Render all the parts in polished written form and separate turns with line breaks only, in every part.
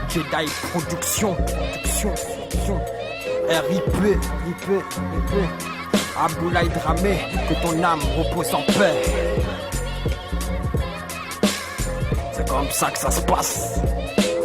Jedi Production. RIP. Aboulaye Dramé, que ton âme repose en paix. C'est comme ça que ça se passe.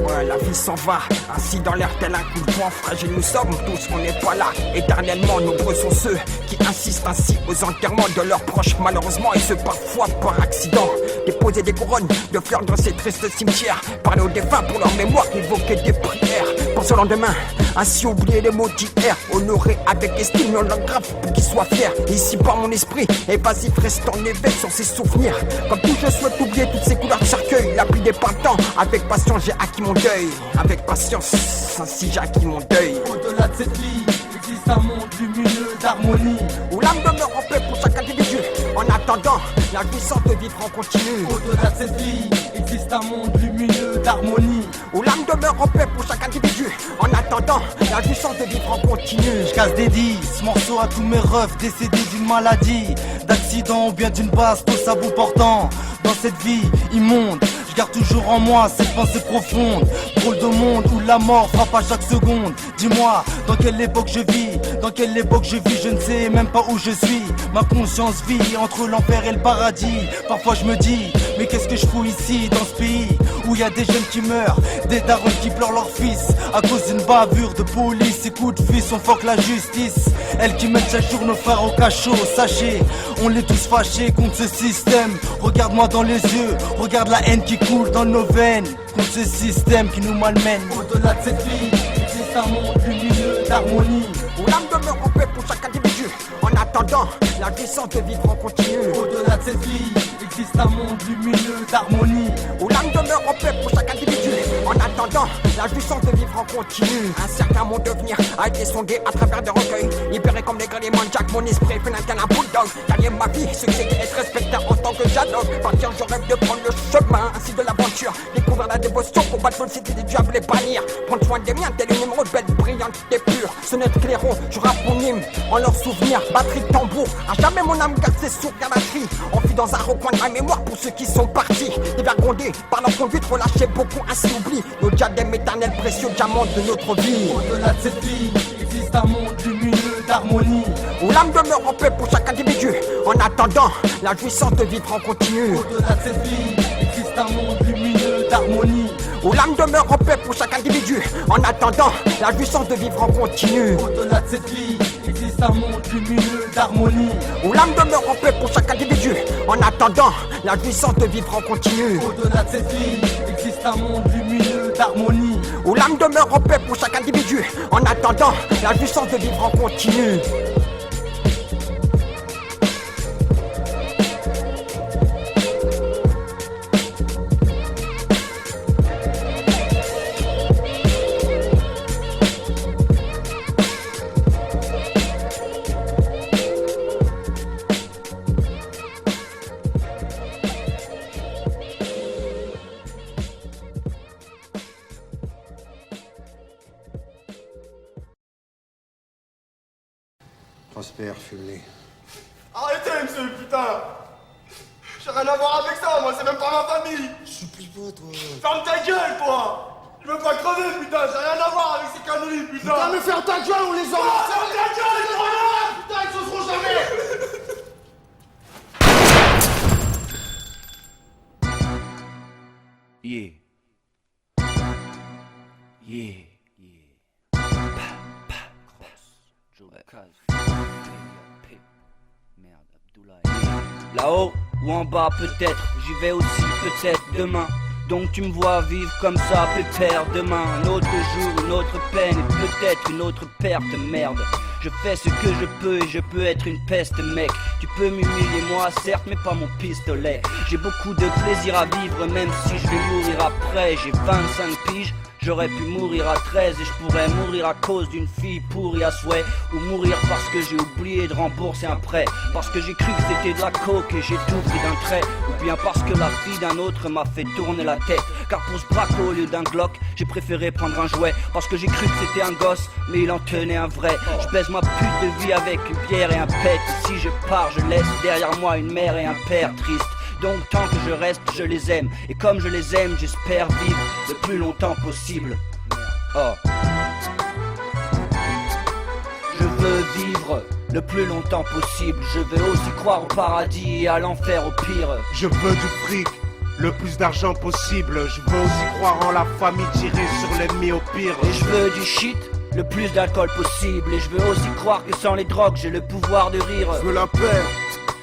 Ouais, la vie s'en va, ainsi dans l'air tel un coup de vent. Fragile nous sommes tous, on n'est pas là. Éternellement, nombreux sont ceux qui insistent ainsi aux enterrements de leurs proches. Malheureusement, et ce parfois par accident. Déposer des couronnes de fleurs dans ces tristes cimetières. Parler aux défunts pour leur mémoire, évoquer des prières. Pense au lendemain, ainsi oublier les mots d'hier. Honorer avec estime leur grave pour qu'ils soient fiers. Ici par mon esprit, évasif reste en éveil sur ses souvenirs. Comme tout, je souhaite oublier toutes ces couleurs de cercueil. Lapidé par le temps, avec patience j'ai acquis mon deuil. Avec patience, ainsi j'ai acquis mon deuil.
Au-delà de cette vie, existe un monde lumineux d'harmonie,
où l'âme demeure en paix pour chaque individu. En attendant, la jouissance de vivre en continu.
Au-delà de cette vie, existe un monde lumineux d'harmonie,
où l'âme demeure en paix pour chaque individu. En attendant, la jouissance de vivre en continu.
Je casse des 10 morceaux à tous mes refs décédés d'une maladie, d'accident ou bien d'une basse, tous à bout portant. Dans cette vie immonde, je garde toujours en moi cette pensée profonde. Drôle de monde où la mort frappe à chaque seconde. Dis-moi, dans quelle époque je vis? Dans quelle époque je vis? Je ne sais même pas où je suis. Ma conscience vit entre l'enfer et le paradis. Parfois je me dis, mais qu'est-ce que je fous ici dans ce pays où il y a des jeunes qui meurent, des darons qui pleurent leur fils à cause d'une bavure de police. Ces coups de fils sont forts que la justice, elle qui mène chaque jour nos frères au cachot. Sachez, on est tous fâchés contre ce système. Regarde-moi dans les yeux, regarde la haine qui coule dans nos veines contre ce système qui nous malmène. Au-delà de cette vie, existe un monde lumineux d'harmonie,
où l'âme demeure en paix pour chaque individu. En attendant, la jouissance de vivre en continu.
Au-delà de cette vie, existe un monde lumineux d'harmonie,
où l'âme demeure en paix pour chaque individu. En attendant, la jouissance de vivre en continu. Un certain monde de venir a été sondé à travers des recueils. Libéré comme les grélements de Jack, mon esprit fait un tel un bulldog. Gagner ma vie, succès et être respecté en tant que dialogue. Partir, je rêve de prendre le chemin, ainsi de l'aventure. Découvrir la dévotion, combattre le cité des diables et bannir. Prendre soin des miens, tel une émeraude belle, brillante et pure. Sonnette clairon, je rappe mon hymne en leur souvenir. Batterie, tambour, à jamais mon âme garde ses sourds galateries. On vit dans un recoin de ma mémoire pour ceux qui sont partis. Des vers grondés par leur conduite, relâchés beaucoup, ainsi oublie nos diadèmes éternels, précieux diamants de notre vie.
Au-delà de cette vie, existe un monde lumineux d'harmonie,
où l'âme demeure en paix pour chaque individu. En attendant, la jouissance de vivre en continu.
Au-delà de cette vie, existe un monde lumineux d'harmonie,
où l'âme demeure en paix pour chaque individu. En attendant, la jouissance de vivre en continu.
Au-delà de cette vie, existe un monde lumineux d'harmonie,
où l'âme demeure en paix pour chaque individu. En attendant, la jouissance de vivre en continu.
Au-delà de cette vie, existe un monde lumineux d'harmonie,
où l'âme demeure en paix pour chaque individu. En attendant, la jouissance de vivre en continu.
Prosper Fumé.
Arrêtez, monsieur, putain! J'ai rien à voir avec ça, moi, c'est même pas ma famille!
Supplie pas, toi.
Ferme ta gueule, toi! Je veux pas crever, putain, j'ai rien à voir avec ces conneries, putain!
Putain, mais ferme ta gueule, on les
Oh,
envoie!
ferme ta gueule, les grenades! Putain, ils se seront jamais!
Yeah. Yeah. Là-haut ou en bas peut-être, j'y vais aussi peut-être demain. Donc tu me vois vivre comme ça, pépère. Demain un autre jour, une autre peine et peut-être une autre perte, merde. Je fais ce que je peux et je peux être une peste, mec. Tu peux m'humilier moi certes, mais pas mon pistolet. J'ai beaucoup de plaisir à vivre même si je vais mourir après. J'ai 25 piges. J'aurais pu mourir à 13 et je pourrais mourir à cause d'une fille pourrie à souhait. Ou mourir parce que j'ai oublié de rembourser un prêt. Parce que j'ai cru que c'était de la coke et j'ai tout pris d'un trait. Ou bien parce que la fille d'un autre m'a fait tourner la tête. Car pour ce braco au lieu d'un Glock, j'ai préféré prendre un jouet. Parce que j'ai cru que c'était un gosse, mais il en tenait un vrai. Je baise ma pute de vie avec une bière et un pet. Et si je pars, je laisse derrière moi une mère et un père triste. donc tant que je reste, je les aime. Et comme je les aime, j'espère vivre le plus longtemps possible. Oh. Je veux vivre le plus longtemps possible. Je veux aussi croire au paradis et à l'enfer au pire.
Je veux du fric, le plus d'argent possible. Je veux aussi croire en la famille, tirer sur l'ennemi au pire.
Et je veux du shit, le plus d'alcool possible. Et je veux aussi croire que sans les drogues j'ai le pouvoir de rire.
Je veux la paix,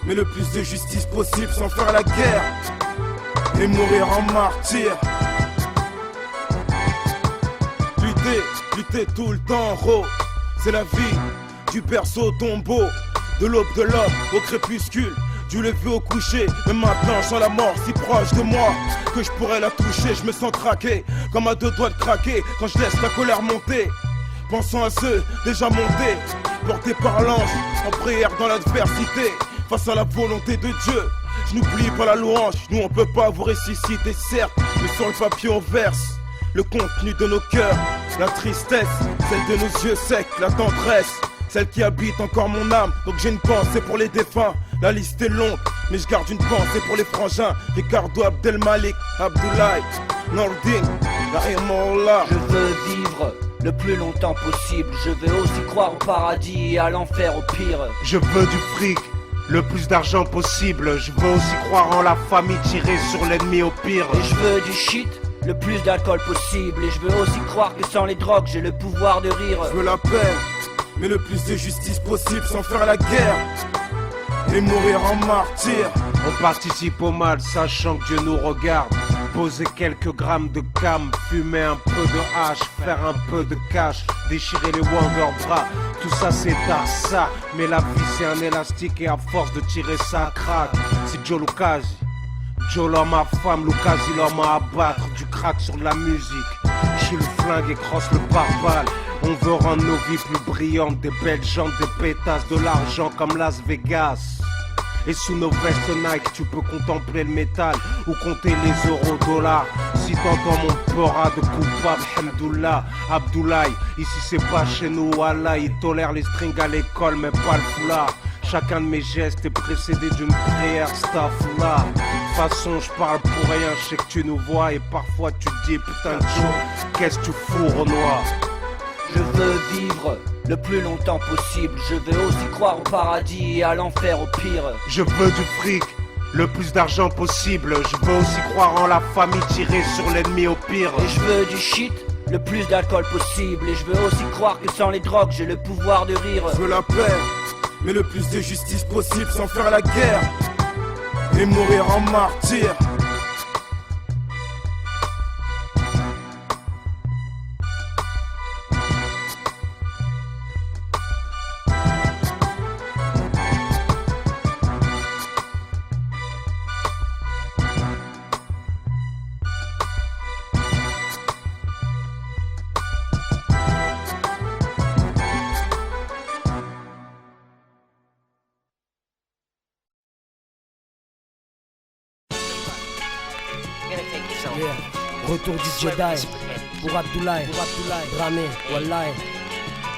mais le plus de justice possible sans faire la guerre et mourir en martyr. Lutter tout le temps, c'est la vie, du berceau au tombeau, de l'aube au crépuscule, du lever au coucher. Mais maintenant je sens la mort si proche de moi que je pourrais la toucher. Je me sens craquer, comme à deux doigts de craquer, quand je laisse la colère monter. Pensant à ceux déjà montés, portés par l'ange, en prière dans l'adversité, face à la volonté de Dieu. Je n'oublie pas la louange, nous on peut pas vous ressusciter certes, mais sur le papier on verse le contenu de nos cœurs, la tristesse, celle de nos yeux secs, la tendresse, celle qui habite encore mon âme. Donc j'ai une pensée pour les défunts, la liste est longue, mais je garde une pensée pour les frangins. Ricardo Abdelmalik, Abdoulaye, Nordine, Rahimullah.
Je veux vivre le plus longtemps possible. Je veux aussi croire au paradis et à l'enfer au pire.
Je veux du fric, le plus d'argent possible. Je veux aussi croire en la famille, tirer sur l'ennemi au pire.
Et je veux du shit, le plus d'alcool possible. Et je veux aussi croire que sans les drogues j'ai le pouvoir de rire.
Je veux la paix, mais le plus de justice possible sans faire la guerre et mourir en martyr.
On participe au mal, sachant que Dieu nous regarde. Poser quelques grammes de cam, fumer un peu de hache, faire un peu de cash, déchirer les Wonder Bras. Tout ça c'est tard ça, mais la vie c'est un élastique et à force de tirer ça craque. C'est Joe Lucasi, Joe l'homme à femme, Lucasi l'homme à abattre. Du crack sur de la musique, je suis le flingue et crosse le pare-balles. On veut rendre nos vies plus brillantes, des belles jantes, des pétasses, de l'argent comme Las Vegas. Et sous nos vestes Nike, tu peux contempler le métal ou compter les euros dollars. Si t'entends mon pora de coupable, Hamdoullah, Abdoulaye. Ici c'est pas chez nous, Allah. Ils tolèrent les strings à l'école, mais pas le foulard. Chacun de mes gestes est précédé d'une prière, staffla. De toute façon, je parle pour rien, je sais que tu nous vois. Et parfois tu te dis, putain de Joe, qu'est-ce que tu fous, Renoir?
Je veux vivre le plus longtemps possible. Je veux aussi croire au paradis et à l'enfer au pire.
Je veux du fric, le plus d'argent possible. Je veux aussi croire en la famille, tirer sur l'ennemi au pire.
Et je veux du shit, le plus d'alcool possible. Et je veux aussi croire que sans les drogues j'ai le pouvoir de rire.
Je veux la paix, mais le plus de justice possible sans faire la guerre et mourir en martyr.
Yeah. Retour du Jedi pour Abdoulaye, Dramé, Wallahi.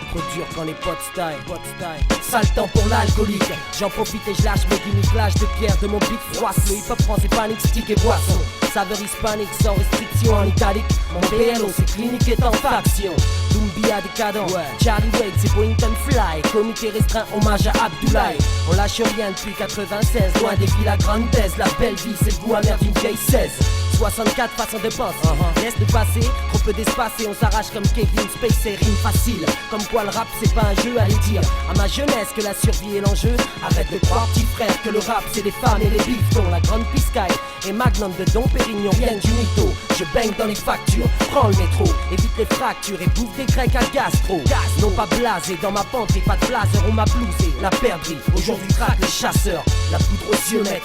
Trop dur quand les potes style. Sale temps pour l'alcoolique. J'en profite et je lâche mes gimmicks, lâche de pierre de mon beat froisse. Le hip hop français panique, stick et boisson. Saveur hispanique sans restriction en italique. Mon BLO c'est clinique est en faction. Doumbia décadent, Charlie Wade c'est Boynton Fly. Comité restreint, hommage à Abdoulaye. On lâche rien depuis 96, loin des villes à grande thèse. La belle vie c'est le goût amer d'une vieille 16. 64 façons de penser, laisse le passer, trop peu d'espace et on s'arrache comme Kevin Spacey, rime facile. Comme quoi le rap c'est pas un jeu, allez dire à ma jeunesse que la survie est l'enjeu. Arrête de croire petit frère que le rap c'est les femmes et les bifetons. La grande piscaille et Magnum de Dom Pérignon viennent du mytho. Je baigne dans les factures, prends le métro, évite les fractures et bouffe des grecs à gastro. Non pas blasé, dans ma penderie, pas de blazer, on m'a blousé. La perdrix, aujourd'hui traque les chasseurs. La poudre aux yeux mec,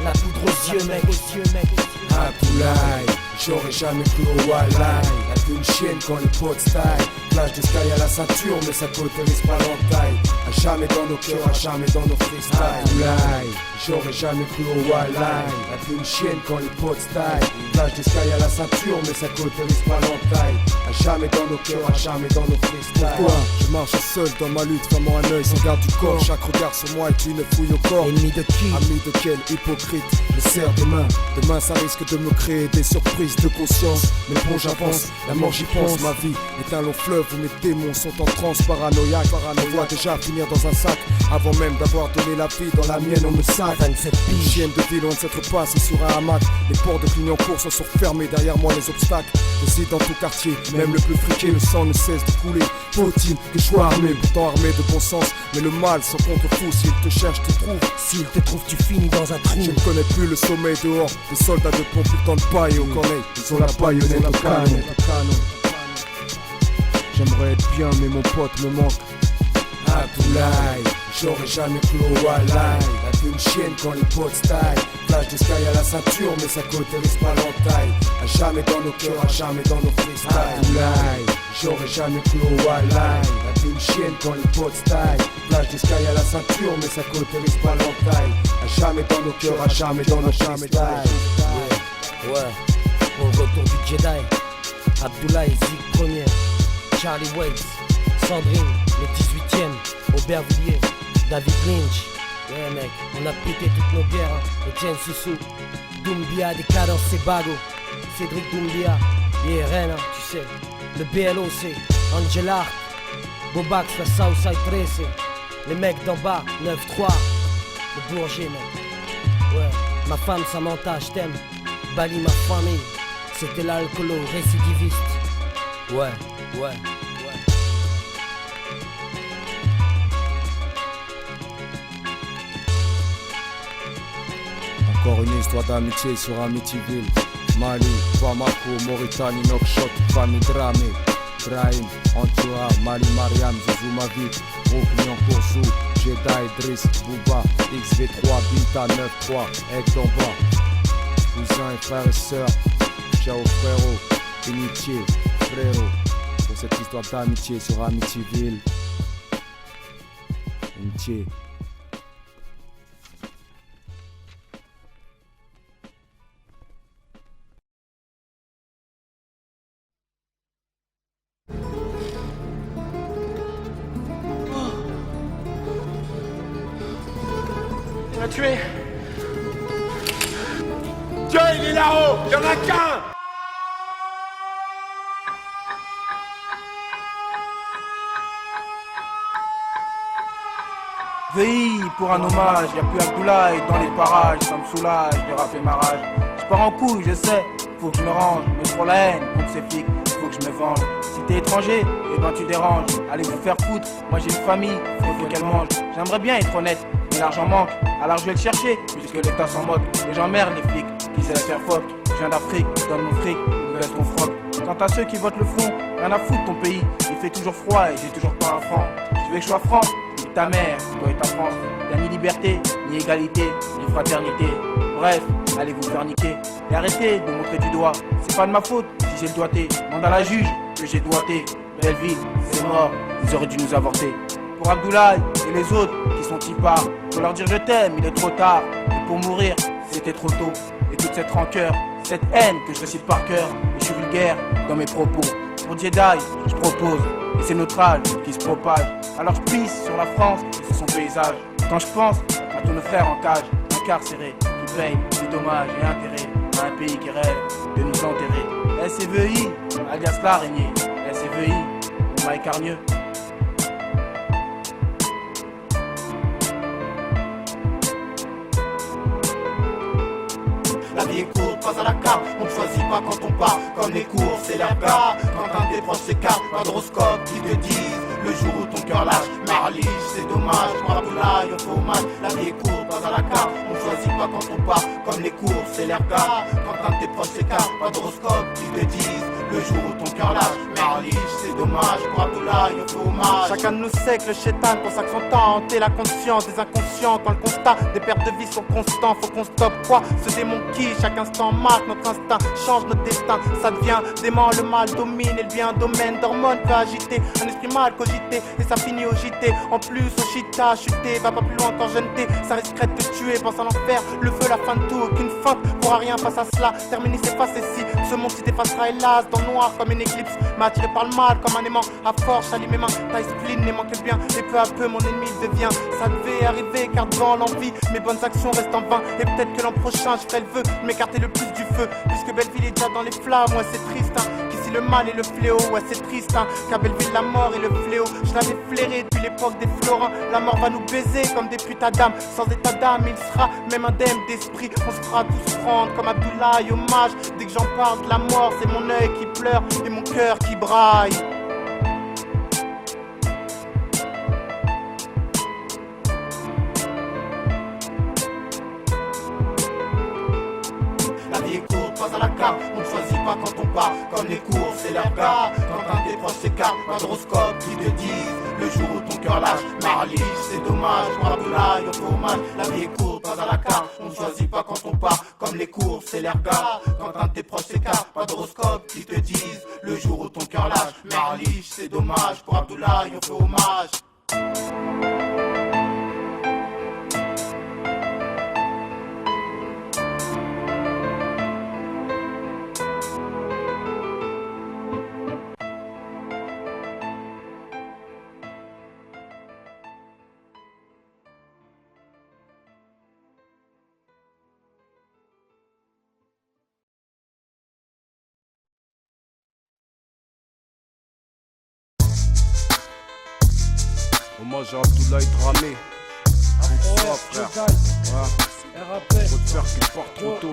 la poudre aux yeux mec,
Abdoulaye, j'aurais jamais cru au Wallahi. La d'une chienne quand les potes style. Plage de sky à la ceinture mais ça cautérise pas l'entaille. à jamais dans nos cœurs, à jamais dans nos freestyles. J'aurais jamais cru au wildlife. La plus une chienne quand les potes style. Plage des sky à la ceinture, mais ça cauterise pas l'entaille. À jamais dans nos cœurs, à jamais dans nos freestyles. Pourquoi je marche seul dans ma lutte, vraiment un œil sans garde du corps. Chaque regard sur moi est une fouille au corps. Ennemi de qui? Ami de quel hypocrite? Je serre des mains. Demain ça risque de me créer des surprises de conscience. Mais bon j'avance, la mort j'y pense. Ma vie est un long fleuve où mes démons sont en transe paranoïaque. On voit déjà finir dans un sac avant même d'avoir donné la vie. Dans la mienne on me sac. 27 piges. Chienne de ville loin de s'être passée sur un hamac. Les portes de Clignancourt se sont fermées derrière moi les obstacles. Aussi dans tout quartier, même le plus friqué, le sang ne cesse de couler. Faut-il que je sois armé, pourtant armé de bon sens. Mais le mal s'en contre-fou, s'il te cherche, te trouve. S'il te trouve, tu finis dans un trou. Je ne connais plus le sommeil dehors. Les soldats de pompe, plus le temps de paille au corneille. Ils ont la baïonnette au canon. J'aimerais être bien, mais mon pote me manque. Abdoulaye, j'aurais jamais cru au wildlife. La vie une chienne quand les potes style. Plage des sky à la ceinture, mais ça cauterise pas l'entaille. À jamais dans nos cœurs, à jamais dans nos freestyles. Abdoulaye, j'aurais jamais cru au wildlife. La vie une chienne quand les potes style. Plage des sky à la ceinture, mais ça cauterise pas l'entaille. À jamais dans nos cœurs, à jamais dans nos freestyles.
Ouais, au retour du Jedi. Abdoulaye, Zig premier. Charlie Waits, Sandrine, le 18ème, Aubervilliers, David Lynch. Ouais mec, on a pété toutes nos guerres, hein. Etienne Soussou, Doumbia, des cadences, c'est Bago, Cédric Doumbia, yeah Rennes, hein, tu sais, le BLOC, Angel Art, Bobax, la Southside 13, les mecs d'en bas, 9-3, le Bourget mec. Ouais, ma femme Samantha, je t'aime, Bali ma famille, c'était l'alcoolo récidiviste. Ouais.
Encore une histoire d'amitié sur Amityville. Mali, Bamako, Mauritanie, Nouakchott, famille Dramé. Brahim, Antoua, Mali, Mariam, Zouzou Mavi, Clignancourt, Zou, Jedi, Driss, Bouba, XV3, Binta, 9-3, Egg d'Amba. Cousins et frères et sœurs, ciao frérot, amitié, frérot. Pour cette histoire d'amitié sur Amityville. Amitié.
Tu l'as tué. Dieu, il est là-haut. Il y en a qu'un.
VI pour un hommage, y'a plus Abdoulaye dans les parages, ça me soulage de rapper ma rage. Je pars en couille, je sais, faut que je me range, mais pour la haine contre ces flics, faut que je me venge. Si t'es étranger, eh ben tu déranges, allez vous faire foutre, moi j'ai une famille, faut qu'elle mange. J'aimerais bien être honnête, mais l'argent manque, alors je vais le chercher, puisque l'État s'en moque. Les gens merdent les flics, qui sait la faire phoque. Je viens d'Afrique, donne mon fric, nous laisse ton froc. Quant à ceux qui votent le front, rien à foutre ton pays, il fait toujours froid et j'ai toujours pas un franc. Tu veux que je sois franc? Ta mère, toi et ta France, y'a ni liberté, ni égalité, ni fraternité. Bref, allez vous faire niquer et arrêtez de montrer du doigt. C'est pas de ma faute si j'ai le doigté. Demande à la juge que j'ai doigté. Belleville, c'est mort, ils auraient dû nous avorter. Pour Abdoulaye et les autres qui sont tipards, faut leur dire je t'aime, il est trop tard. Et pour mourir, c'était trop tôt. Et toute cette rancœur, cette haine que je récite par cœur, et je suis vulgaire dans mes propos. Pour Jedi, je propose, et c'est notre âge qui se propage. Alors je pisse sur la France et sur son paysage. Quand je pense à tous nos frères en cage, incarcérés, qui payent des dommages et intérêts à un pays qui rêve de nous enterrer. SCVI, alias l'araignée, SCVI, Mike Carnieux.
La vie est courte, pas à la carte, on ne choisit pas quand on part. Comme les cours, c'est leur cas. Quand un des proches s'écarte, l'horoscope qui te disent le jour où ton cœur lâche. Marliche, c'est dommage, Abdoulaye, au fromage. La vie est courte, pas à la carte, on ne choisit pas quand on part. Comme les cours, c'est leur cas. Quand un des proches s'écarte, l'horoscope qui te disent le jour où ton cœur lâche. Marliche, c'est dommage, pour Abdoulaye on fait hommage.
Chacun de nous sait que le chétan consacre son temps à hanter la conscience des inconscients. Quand le constat des pertes de vie sont constants, faut qu'on stoppe quoi? Ce démon qui chaque instant marque notre instinct, change notre destin. Ça devient dément, le mal domine et devient un domaine d'hormones peut agiter un esprit mal cogité et ça finit au JT. En plus au chita, chuter, va pas plus loin quand jeune t'es. Ça risquerait de te tuer, pense à l'enfer, le feu, la fin de tout. Aucune feinte pourra rien face à cela. Terminer s'effacer si ce monde s'y dépassera hélas dans le noir comme une éclipse. M'a attiré par le mal comme un aimant. À force, j'allie mes mains, taille spleen, n'aimant que le bien. Et peu à peu mon ennemi devient. Ça devait arriver car devant l'envie mes bonnes actions restent en vain. Et peut-être que l'an prochain je ferai le vœu de m'écarter le plus du feu. Puisque Belleville est déjà dans les flammes, ouais c'est triste hein. Qu'ici le mal et le fléau, ouais c'est triste hein. Qu'à Belleville la mort et le fléau, je l'avais flairé depuis l'époque des Florins. La mort va nous baiser comme des putains d'âme. Sans état d'âme il sera même indemne d'esprit. On se fera tous prendre comme Abdoulaye hommage. Dès que j'en parle de la mort c'est mon œil qui pleure et mon cœur qui braille.
La vie est courte, pas à la carte, on ne choisit pas quand on part. Comme les courses, c'est leur gars. Quand un des proches s'écarte, pas d'horoscope qui te disent le jour où ton cœur lâche. Marliche, c'est dommage, pour Abdoulaye on fait hommage. La vie est courte, pas à la carte, on ne choisit pas quand on part. Comme les courses, c'est leur gars. Quand un de tes proches s'écarte, pas d'horoscope qui te disent le jour où ton cœur lâche. Marliche, c'est dommage, pour Abdoulaye on fait hommage.
Hommage à Abdoulaye Dramé. C'est ça frère. Faut te faire qu'il part trop tôt.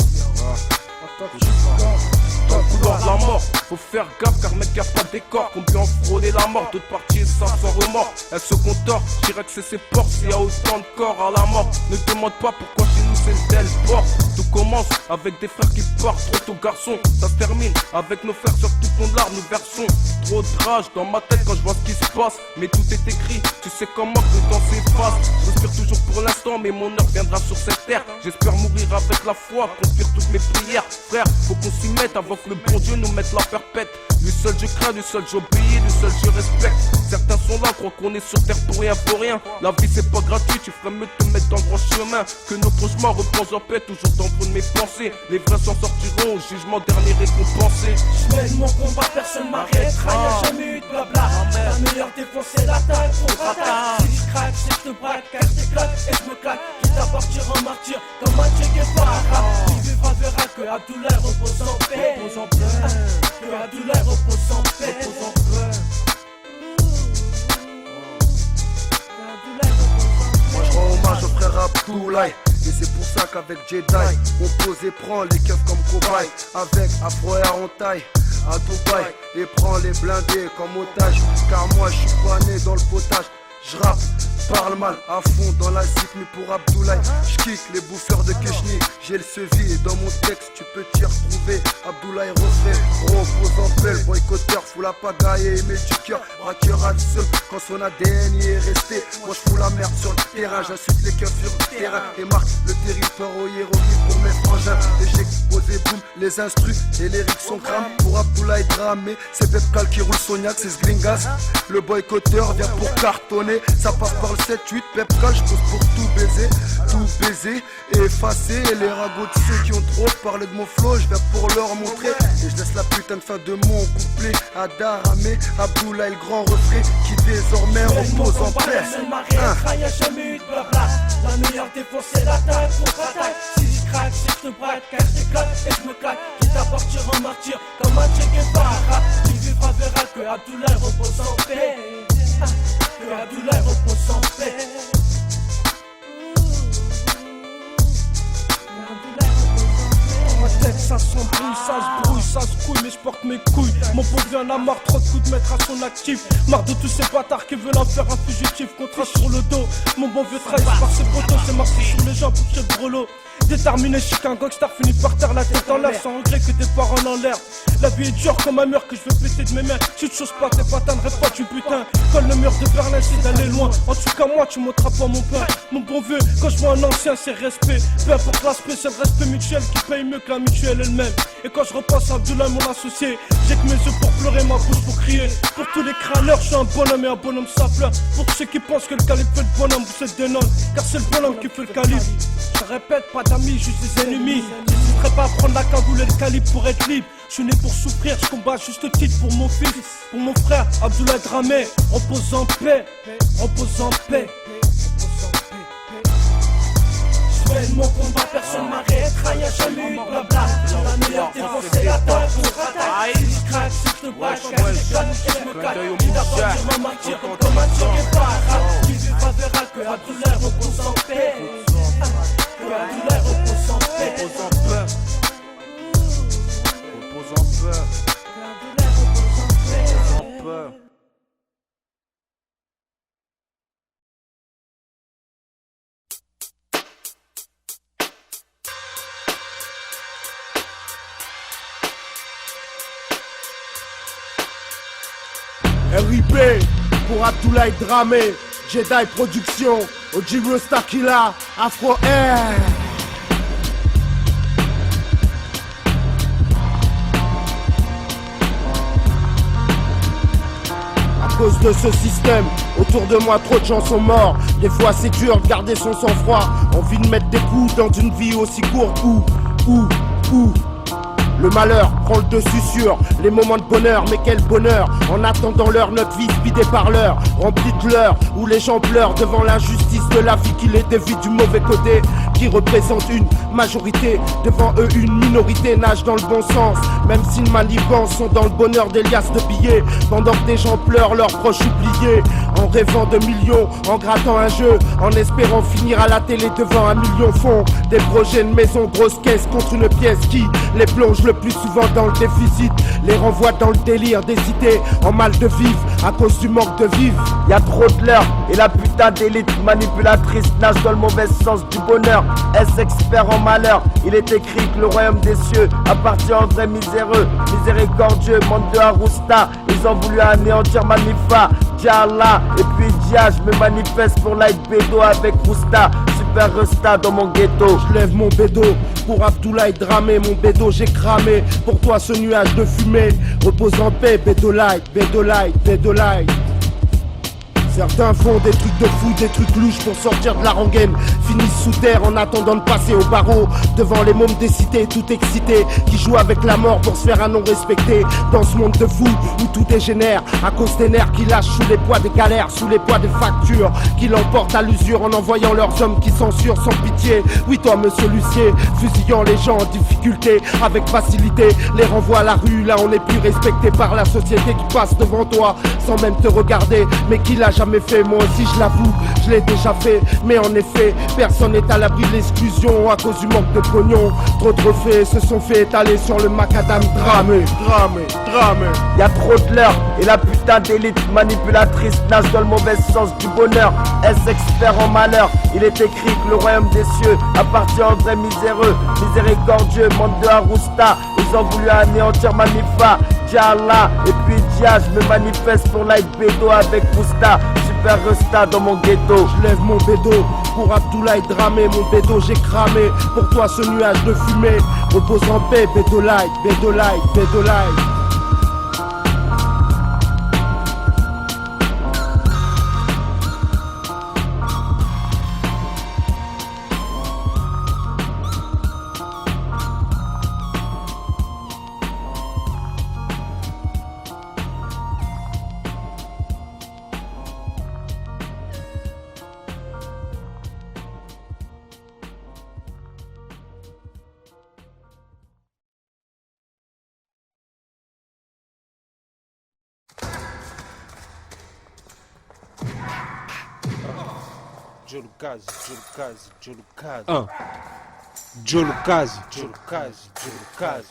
Dans le couloir de la mort, faut faire gaffe car mec y'a pas de décor. Combien ont frôlé la mort, d'autres parties ça sans remords. Elle se contore, je dirais que c'est ses portes. S'il y a autant de corps à la mort, ne demande pas pourquoi chez nous c'est le tel port. Tout commence avec des frères qui partent trop tôt garçon. Ça se termine avec nos frères sur tout fond de l'arbre, nous versons. Trop de rage dans ma tête quand je vois ce qui se passe. Mais tout est écrit, tu sais comment que le temps s'efface. J'inspire toujours pour l'instant mais mon heure viendra sur cette terre. J'espère mourir avec la foi, confier toutes mes prières. Frère, faut qu'on s'y mette avant que le bon Dieu nous mette la perpète. Lui seul je crains, lui seul j'obéis, lui seul je respecte. Certains sont là, croient qu'on est sur terre pour rien, pour rien. La vie c'est pas gratuit, tu ferais mieux de te mettre dans le grand chemin. Que nos cauchemars reposent en paix, toujours dans le fond de mes pensées. Les vrais s'en sortiront au jugement dernier récompensé.
Je mène mon combat, personne m'arrêtera, y'a jamais eu de blabla. La meilleure défense c'est l'attaque, contre-attaque. Si je craque, c'est que je te braque, car je t'éclate et je me claque. Quitte à partir en martyr, comme un Che Guevara. Qui vivra verra que Abdoulaye repose en paix. Que Abdoulaye repose en paix.
Moi je rends hommage au frère Abdoulaye. Et c'est pour ça qu'avec Jedi on pose et prend les keufs comme cobayes. Avec Afro Air on taille à Dubaï et prend les blindés comme otage. Car moi je suis pas né dans le potage. Je rappe, parle mal, à fond dans la zip, mais pour Abdoulaye, j'kick les bouffeurs de Keshni. J'ai le sevi et dans mon texte tu peux t'y retrouver. Abdoulaye refait, repose en belle, boycotteur, fous la pagaille et met du cœur. Braqueur à seul quand son ADN y est resté. Moi je fous la merde sur le terrain, j'insulte les keufs sur le terrain. Et marque le territoire au hiéroglyphe pour mes frangins. Et j'expose boum, les instrus et les rics sont crame. Pour Abdoulaye Dramé, c'est Pepcal qui roule Sognac, c'est ce gringas. Le boycotteur vient pour cartonner. Ça passe par le 7-8, Pepcal, je pose pour tout baiser et effacer. Et les ragots de ceux qui ont trop parlé de mon flow, je viens pour leur montrer. Et je laisse la putain de fin de mon couplet à Daramé, Abdoulaye le grand refrain qui désormais repose en paix.
Personne m'arrêtera, y'a jamais eu de blabla. La meilleure défense c'est l'attaque, contre-attaque. Si je craque, c'est que je te braque, car je t'éclate et je me claque. Quitte à partir en martyr, comme un Che Guevara. Qui vivra verra que Abdoulaye repose en paix. Que Abdoulaye repose en paix.
Ma tête ça s'embrouille, ça se brouille, ça se couille, mais je porte mes couilles. Mon pauvre vient en a marre, trop de coups de mettre à son actif. Marre de tous ces bâtards qui veulent en faire un fugitif. Contrat sur le dos, mon bon vieux trahit par ses potos. C'est marqué sur les jambes pour chez le brelo. Déterminé, je suis qu'un gangster, fini par terre, la tête en l'air. Sans regret que des parents en l'air. La vie est dure comme un mur que je veux péter de mes mains. Si tu choses pas, t'es pas t'aimerais pas, tu putain. Quand le mur de Berlin, c'est d'aller loin. En tout cas, moi, tu m'ôteras pas mon pain. Mon bon vieux, quand je vois un ancien, c'est respect. Peu importe l'aspect, c'est le respect mutuel qui paye mieux que la mutuelle elle-même. Et quand je repasse à Abdoulaye, mon associé, j'ai que mes yeux pour pleurer, ma bouche pour crier. Pour tous les crâneurs, je suis un bonhomme et un bonhomme ça pleure. Pour tous ceux qui pensent que le calibre fait le bonhomme, vous êtes des nonnes. Car c'est le bonhomme qui fait le calibre. Je répète, pas d'amis, juste des ennemis. J'hésiterai pas à prendre la cagoule et le calibre pour être libre. Je suis né pour souffrir, je combats juste au titre pour mon fils, pour mon frère, Abdoulaye Dramé. Repose en paix, repose en paix. Je mène mon combat, personne m'arrêtera, y'a jamais eu de blabla. La meilleure défense c'est la tête, contre-attaque. Si je craque, si je te braque, je déconne et je me cache. Puis d'abord je m'en martyr comme un tir et pas. Qui vivra verra que Abdoulaye repose en paix. Que Abdoulaye repose en paix.
Repose en paix. Repose en paix. Repose en paix.
RIP pour Abdoulaye Dramé, Jedi Production, OG Rosta Killa, Afro Air. À cause de ce système, autour de moi trop de gens sont morts. Des fois c'est dur de garder son sang-froid. Envie de mettre des coups dans une vie aussi courte où le malheur prend le dessus sur les moments de bonheur, mais quel bonheur. En attendant l'heure, notre vie speedée par l'heure, remplie de l'heure où les gens pleurent devant l'injustice de la vie qui les dévie du mauvais côté, qui représente une majorité. Devant eux, une minorité nage dans le bon sens, même si les manigants sont dans le bonheur des liasses de billets, pendant que des gens pleurent leurs proches oubliés, en rêvant de millions, en grattant un jeu, en espérant finir à la télé devant un million fonds. Des projets de maison, grosse caisse contre une pièce qui les plonge le plus souvent dans le déficit, les renvoie dans le délire des cités, en mal de vivre à cause du manque de vivre.
Y'a trop de l'heure et la putain d'élite manipulatrice nage dans le mauvais sens du bonheur. Est-ce expert en malheur? Il est écrit que le royaume des cieux appartient aux vrais miséreux, miséricordieux, monde de Harousta. Ils ont voulu anéantir Manifa, Djala et puis Dia. Je me manifeste pour Light Bédo avec Rousta. Super Resta dans mon ghetto.
Je lève mon bédo pour Abdoulaye Dramé, mon bédo j'ai cramé. Pour toi ce nuage de fumée, repose en paix, Bédolaï, Bédolaï, Bédolaï. Certains font des trucs de fou, des trucs louches pour sortir de la rengaine. Finissent sous terre en attendant de passer au barreau. Devant les mômes des cités, tout excités, qui jouent avec la mort pour se faire un nom respecté. Dans ce monde de fou où tout dégénère à cause des nerfs qui lâchent sous les poids des galères, sous les poids des factures, qui l'emportent à l'usure en envoyant leurs hommes qui censurent sans pitié. Oui toi monsieur l'huissier, fusillant les gens en difficulté avec facilité, les renvoie à la rue. Là on n'est plus respecté par la société qui passe devant toi sans même te regarder. Mais qui l'a jamais fait, moi aussi je l'avoue, je l'ai déjà fait. Mais en effet, personne n'est à l'abri de l'exclusion à cause du manque de pognon. Trop de refaits se sont fait étaler sur le macadam. Dramé, Dramé, Dramé.
Y'a trop de l'heure et la putain d'élite manipulatrice nage dans le mauvais sens du bonheur. Est-ce expert en malheur? Il est écrit que le royaume des cieux appartient aux vrais miséreux, miséricordieux, monde de Harousta. Ils ont voulu anéantir Manifa, Djala et puis Dia. Je me manifeste pour Light Bédo avec Rousta. Super Resta dans mon ghetto.
Je lève mon bédo pour Abdoulaye Dramé, mon bédo j'ai cramé. Pour toi ce nuage de fumée, repose en paix, Bédolaï, Bédolaï, Bédolaï.
Jolukazi, Jolukazi, Jolukazi. Jolukazi, Jolukazi, Jolukazi.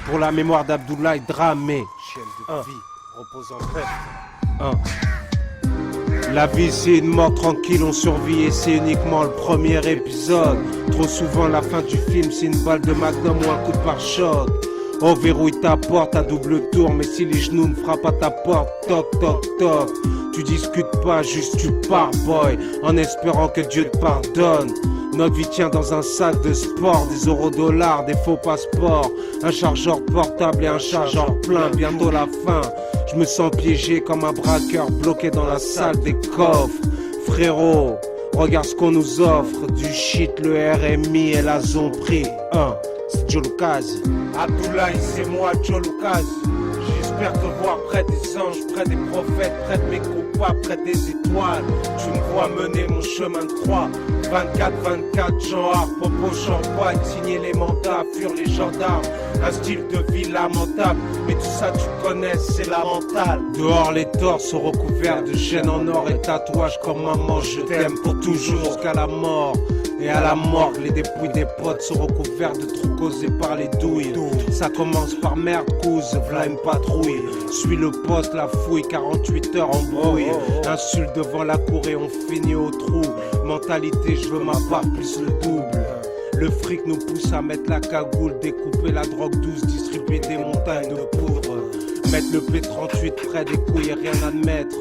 Pour la mémoire d'Abdoulaye Dramé, chienne de vie, repose en paix. La vie c'est une mort tranquille, on survit et c'est uniquement le premier épisode. Trop souvent la fin du film c'est une balle de magnum ou un coup de pare-choc. On verrouille ta porte à double tour, mais si les genoux ne frappent à ta porte, toc toc toc. Tu discutes pas, juste tu pars boy, en espérant que Dieu te pardonne. Notre vie tient dans un sac de sport, des €, des faux passeports, un chargeur portable et un chargeur plein, bientôt la fin. Je me sens piégé comme un braqueur bloqué dans la salle des coffres. Frérot, regarde ce qu'on nous offre, du shit, le RMI et la Zompri. C'est Joe Lucas. Abdoulaye, c'est moi, Joe Lucas. J'espère te voir près des anges, près des prophètes, près de mes coupables, près des étoiles. Tu me vois mener mon chemin de croix. 24-24, Jean Hart, Popo, champagne, signer les mandats, fuir les gendarmes. Un style de vie lamentable, mais tout ça tu connais, c'est la mentale. Dehors les torses sont recouverts de chaînes en or et tatouages comme maman, je t'aime pour toujours jusqu'à la mort. Et à la morgue, les dépouilles des potes sont recouverts de trous causés par les douilles. Ça commence par merde, couse, v'là une patrouille. Suis le poste, la fouille, 48 heures en brouille. Insulte devant la cour et on finit au trou. Mentalité, je veux ma part plus le double. Le fric nous pousse à mettre la cagoule, découper la drogue douce, distribuer des montagnes de poudre. Mettre le P38 près des couilles et rien admettre.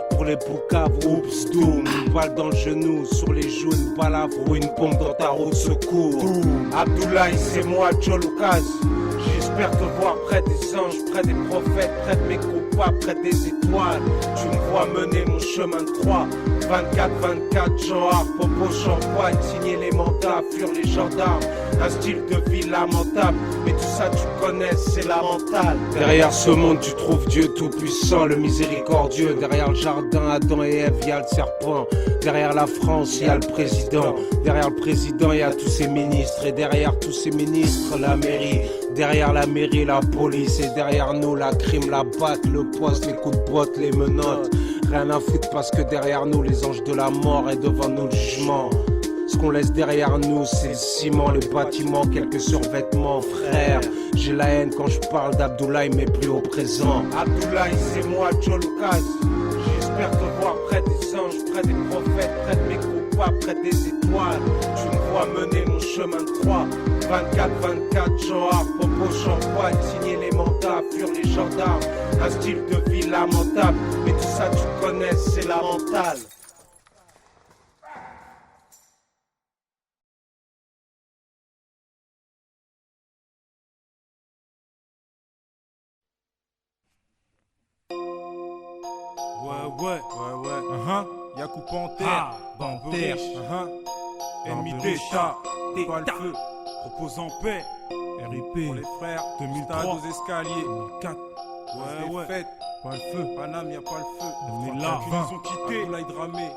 Pour les poucaves, oups, doom, une balle dans le genou, sur les joues, une balafre ou une pompe dans ta roue de secours. Abdoulaye, c'est moi, Joe Lucas. J'espère te voir près des anges, près des prophètes, près de mes coupables, près des étoiles. Tu me vois mener mon chemin de croix. 24-24, Jean Hart, Popo, champagne, signer les mandats, fuir les gendarmes. Un style de vie lamentable, mais tout ça tu connais, c'est la mentale. Derrière ce monde tu trouves Dieu tout-puissant, le miséricordieux. Derrière le jardin, Adam et Ève, y'a le serpent. Derrière la France, y'a le président. Derrière le président, y'a tous ses ministres. Et derrière tous ces ministres, la mairie. Derrière la mairie, la police. Et derrière nous, la crime, la batte, le poste, les coups de botte, les menottes. Rien à foutre parce que derrière nous, les anges de la mort et devant nous, le jugement. Ce qu'on laisse derrière nous, c'est le ciment, les bâtiments, quelques survêtements, frère. J'ai la haine quand je parle d'Abdoulaye, mais plus au présent. Abdoulaye, c'est moi, Joe Lucas. J'espère te voir près des anges, près des prophètes, près de mes coupables, près des étoiles. Tu me vois mener mon chemin de croix. 24-24, Jean Hart, Popo, champagne, signer les mandats, fuir les gendarmes. Un style de vie lamentable, mais tout ça tu connais, c'est la mentale.
Ouais. Yakou Panthère, Banter, ennemi d'État, pas le feu, repose en paix, RIP, pour les frères, 2003, aux escaliers, 2004, ouais, fête, pas le feu, Paname, y'a pas le feu, on est là, ils ont quitté, Abdoulaye Dramé,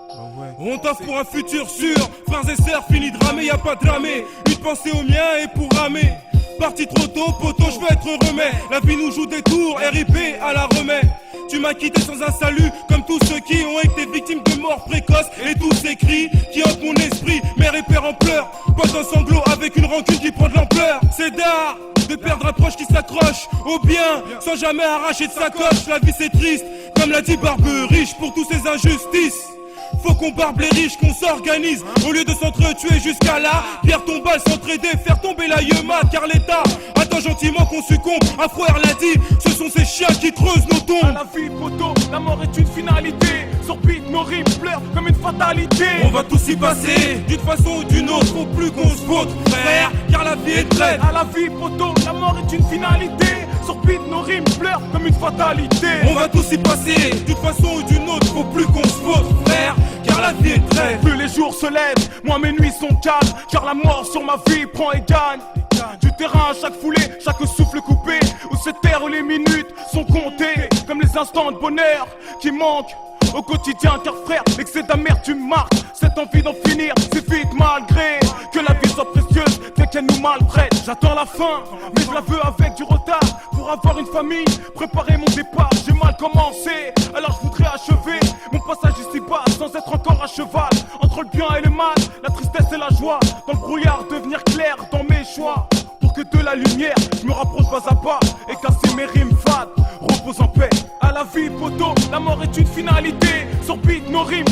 on taffe pour un futur sûr, frères et sœurs, fini de ramer, y'a pas de ramer, une pensée au mien et pour ramer. Parti trop tôt, poteau, je veux être heureux, mais la vie nous joue des tours, RIP à la remède. Tu m'as quitté sans un salut, comme tous ceux qui ont été victimes de morts précoces. Et tous ces cris qui hantent mon esprit, mère et père en pleurs. Pote en sanglots avec une rancune qui prend de l'ampleur. C'est d'art de perdre un proche qui s'accroche au bien, sans jamais arracher de sa coche. La vie c'est triste, comme l'a dit Barbe Riche, pour tous ces injustices. Faut qu'on barbe les riches, qu'on s'organise. Au lieu de s'entretuer jusqu'à là, pierre tombale, s'entraider, faire tomber la yema. Car l'État attend gentiment qu'on succombe. Un frère l'a dit, ce sont ces chiens qui creusent nos tombes.
À la vie, poteau, la mort est une finalité. Sur beat, nos rimes pleurent comme une fatalité.
On va tous y passer, d'une façon ou d'une autre. Faut plus qu'on se vautre, frère, car la vie est traite.
À la vie, poteau, la mort est une finalité. Sur beat, nos rimes pleurent comme une fatalité.
On va tous y passer, d'une façon ou d'une autre. Faut plus qu'on se vautre, frère, car la vie est traite.
Plus les jours se lèvent, moins mes nuits sont calmes. Car la mort sur ma vie prend et gagne. Du terrain à chaque foulée, chaque souffle coupé. Où cette terre où les minutes sont comptées. Comme les instants de bonheur qui manquent au quotidien. Car frère, l'excès d'amertume marque cette envie d'en finir, c'est vite malgré que la vie soit précieuse dès qu'elle nous maltraite. J'attends la fin, mais je la veux avec du retard. Pour avoir une famille, préparer mon départ. J'ai mal commencé, alors je voudrais achever mon passage ici-bas sans être encore à cheval. Entre le bien et le mal, la tristesse et la joie. Dans le brouillard, devenir clair dans mes choix. Pour que de la lumière, je me rapproche pas à pas et casser mes rimes fades. Repose en paix. À la vie, poteau, la mort est une finalité. Sur beat, nos rimes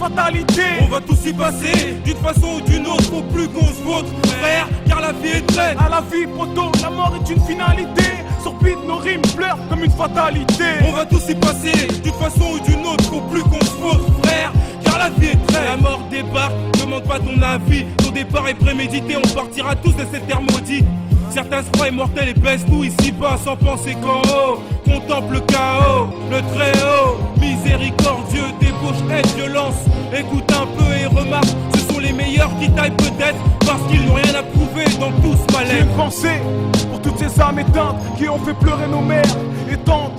fatalité.
On va tous y passer, d'une façon ou d'une autre, faut plus qu'on se vautre, frère, car la vie est traite.
À la vie, poteau, la mort est une finalité. Sur beat, nos rimes pleurent comme une fatalité.
On va tous y passer, d'une façon ou d'une autre, faut plus qu'on se vautre, frère, car la vie est traite. La mort débarque, demande pas ton avis. Ton départ est prémédité, on partira tous de cette terre maudite. Certains se croient immortels et baissent tout ici-bas sans penser qu'en haut contemple le chaos, le très haut, miséricordieux, débauche, haine, violence. Écoute un peu et remarque, ce sont les meilleurs qui taillent peut-être parce qu'ils n'ont rien à prouver dans tout ce
J'ai
malaise.
une pensée pour toutes ces âmes éteintes qui ont fait pleurer nos mères et tantes.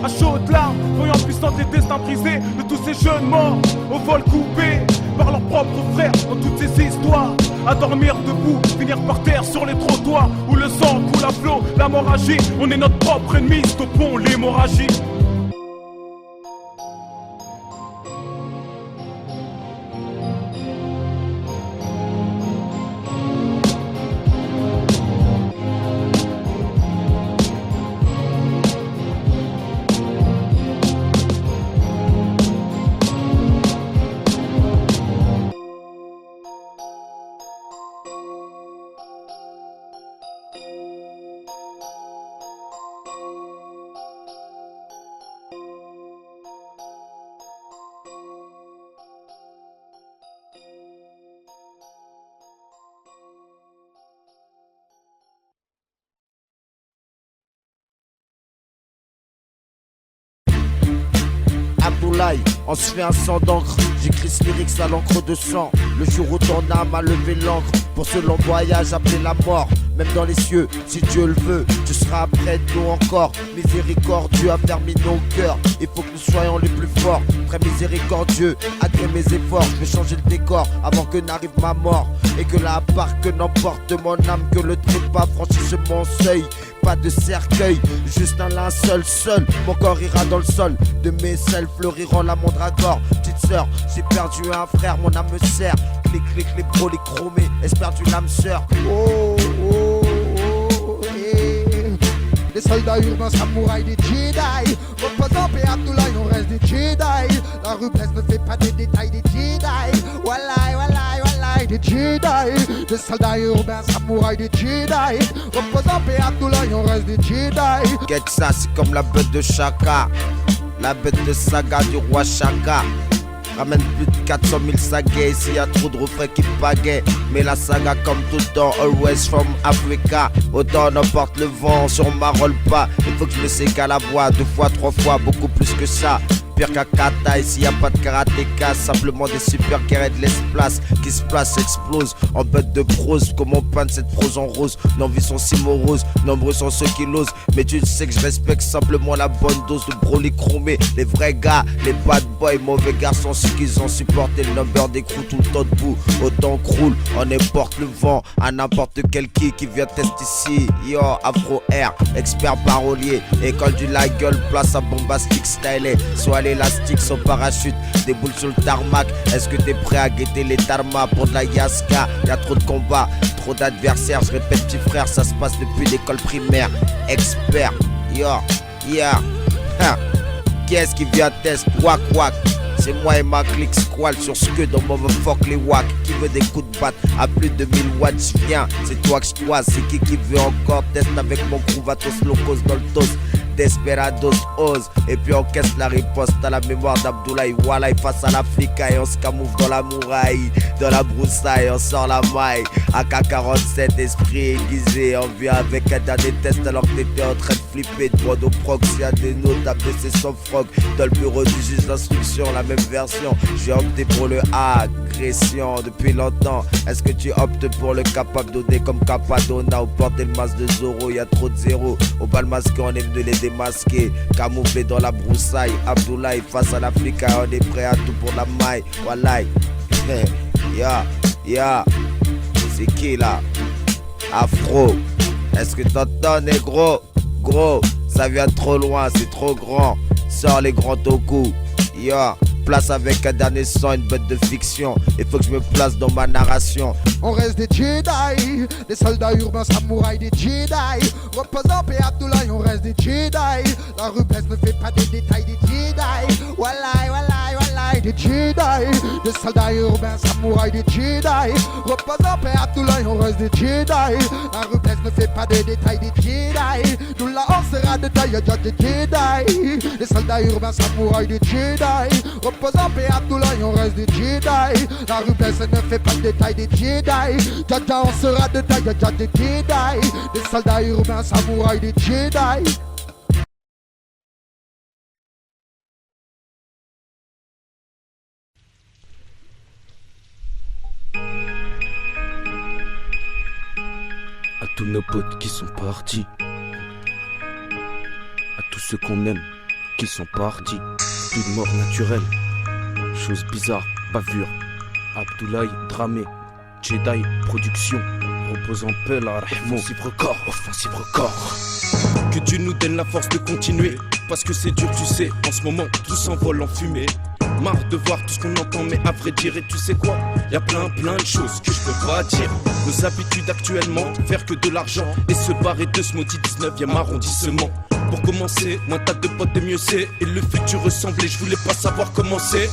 À chaudes larmes, voyant puissant des destins brisés de tous ces jeunes morts au vol coupé par leurs propres frères dans toutes ces histoires. À dormir debout, finir par terre sur les trottoirs où le sang coule à flot, la mort agit. On est notre propre ennemi, stoppons l'hémorragie.
Abdoulaye, on se fait un sang d'encre. J'écris ce lyrics à l'encre de sang. Le jour où ton âme a levé l'encre pour ce long voyage appelé la mort. Même dans les cieux, si Dieu le veut, tu seras près de nous encore. Miséricordieux a permis nos cœurs. Il faut que nous soyons les plus forts. Très miséricordieux, agrée mes efforts. Je vais changer le décor avant que n'arrive ma mort. Et que la part que n'emporte mon âme, que le trépas franchisse mon seuil. Pas de cercueil, juste un linceul seul. Mon corps ira dans le sol. De mes selles fleuriront la mandragore. Petite sœur, j'ai perdu un frère, mon âme me serre. Clic, clic, les bros, les chromés. Espère du l'âme sœur.
Oh, oh, oh, hey. Les soldats urbains, samouraïs, des Jedi. Reposant paix Abdoulaye, on reste des Jedi. La rublesse ne fait pas des détails des Jedi. Wallahi, wallahi, wallahi, des Jedi. Les soldats urbains, samouraïs, des Jedi. Reposant paix Abdoulaye, on reste des Jedi.
Get ça, c'est comme la bête de Chaka. La bête de saga du roi Chaka. Ramène plus de 400 000 sagas, ici y a trop de refrains qui pagaient. Mais la saga comme tout le temps, always from Africa. Autant n'emporte le vent, sur ma rolle pas. Il faut que je me sécale la voix, 2 fois, 3 fois, beaucoup plus que ça. Pire qu'à kata, ici y a pas de karatéka. Simplement des super guerriers de l'espace qui se placent, explosent en bête de prose. Comment peindre cette prose en rose? Nos vies sont si moroses, nombreux sont ceux qui l'osent. Mais tu sais que je respecte simplement la bonne dose de broly chromé. Les vrais gars, les bad boys, mauvais garçons, ceux qui ont supporté le number des crews tout le temps debout. Autant croule, on importe le vent à n'importe quel qui vient tester ici. Yo, Afro Air, expert parolier, école du la gueule, place à bombastique stylé. Soit l'élastique sans parachute, des boules sur le tarmac. Est-ce que t'es prêt à guetter les tarmas pour de la yaska? Y'a trop de combats, trop d'adversaires. Je répète petit frère, ça se passe depuis l'école primaire. Expert, yo, yeah. Qu'est-ce qui vient test? Wak wak. C'est moi et ma clique squal sur ce que dans mon fuck les wack. Qui veut des coups de batte à plus de 1000 watts, j'viens. C'est toi que j'toise, c'est qui veut encore test avec mon crew Vatos Locos dans le tos. Desperados ose, et puis on caisse la riposte à la mémoire d'Abdoulaye. Wallahi face à l'Africa et on se camoufle dans la mouraille. Dans la broussaille, on sort la maille. AK-47, esprit aiguisé. On vient avec un dernier test alors que t'étais en train de flipper. Droit au prox, y'a des notes à baisser son froc. Dans le bureau du juge d'instruction, la même version. J'ai opté pour le agression depuis longtemps. Est-ce que tu optes pour le capable d'OD comme Capadonna ou porter le masque de Zoro? Y'a trop de zéro. Au bal masqué, on est venu les démasquer. Camouflé dans la broussaille. Abdoulaye face à l'Africa, on est prêt à tout pour la maille. Wallahi. Ya, c'est qui là? Afro. Est-ce que t'entends, négro? Gros, ça vient trop loin, c'est trop grand. Sors les grands au cou. Ya, place avec un dernier sang, une bête de fiction. Il faut que je me place dans ma narration.
On reste des Jedi, des soldats urbains, samouraïs, des Jedi. Reposant paix Abdoulaye, on reste des Jedi. La rublesse ne fait pas des détails des Jedi. Wallahi, wallahi, wallahi, des Jedi, des soldats urbains, samouraïs des Jedi. Reposant Père Abdoulaye, on reste des Jedi. La rublesse ne fait pas de détails des Jedi. Nous là on sera de taille, y'a des Jedi. Des soldats urbains, samouraïs des Jedi. Reposant Père Abdoulaye, on reste des Jedi. La rublesse ne fait pas de détails des Jedi. Jaja on sera de taille, y'a des Jedi. Des soldats urbains, samouraïs des Jedi.
À tous nos potes qui sont partis, à tous ceux qu'on aime qui sont partis, une mort naturelle, chose bizarre, bavure. Abdoulaye Dramé, Jedi Production, repose en paix la rahmo. Offensive record.
Que Dieu nous donne la force de continuer, parce que c'est dur tu sais, en ce moment tout s'envole en fumée. Marre de voir tout ce qu'on entend, mais à vrai dire, et tu sais quoi, y a plein de choses que je peux pas dire. Nos habitudes actuellement, faire que de l'argent et se barrer de ce maudit 19e arrondissement. Pour commencer, moins t'as de potes et mieux c'est. Et le futur ressemblait, je voulais pas savoir comment c'est.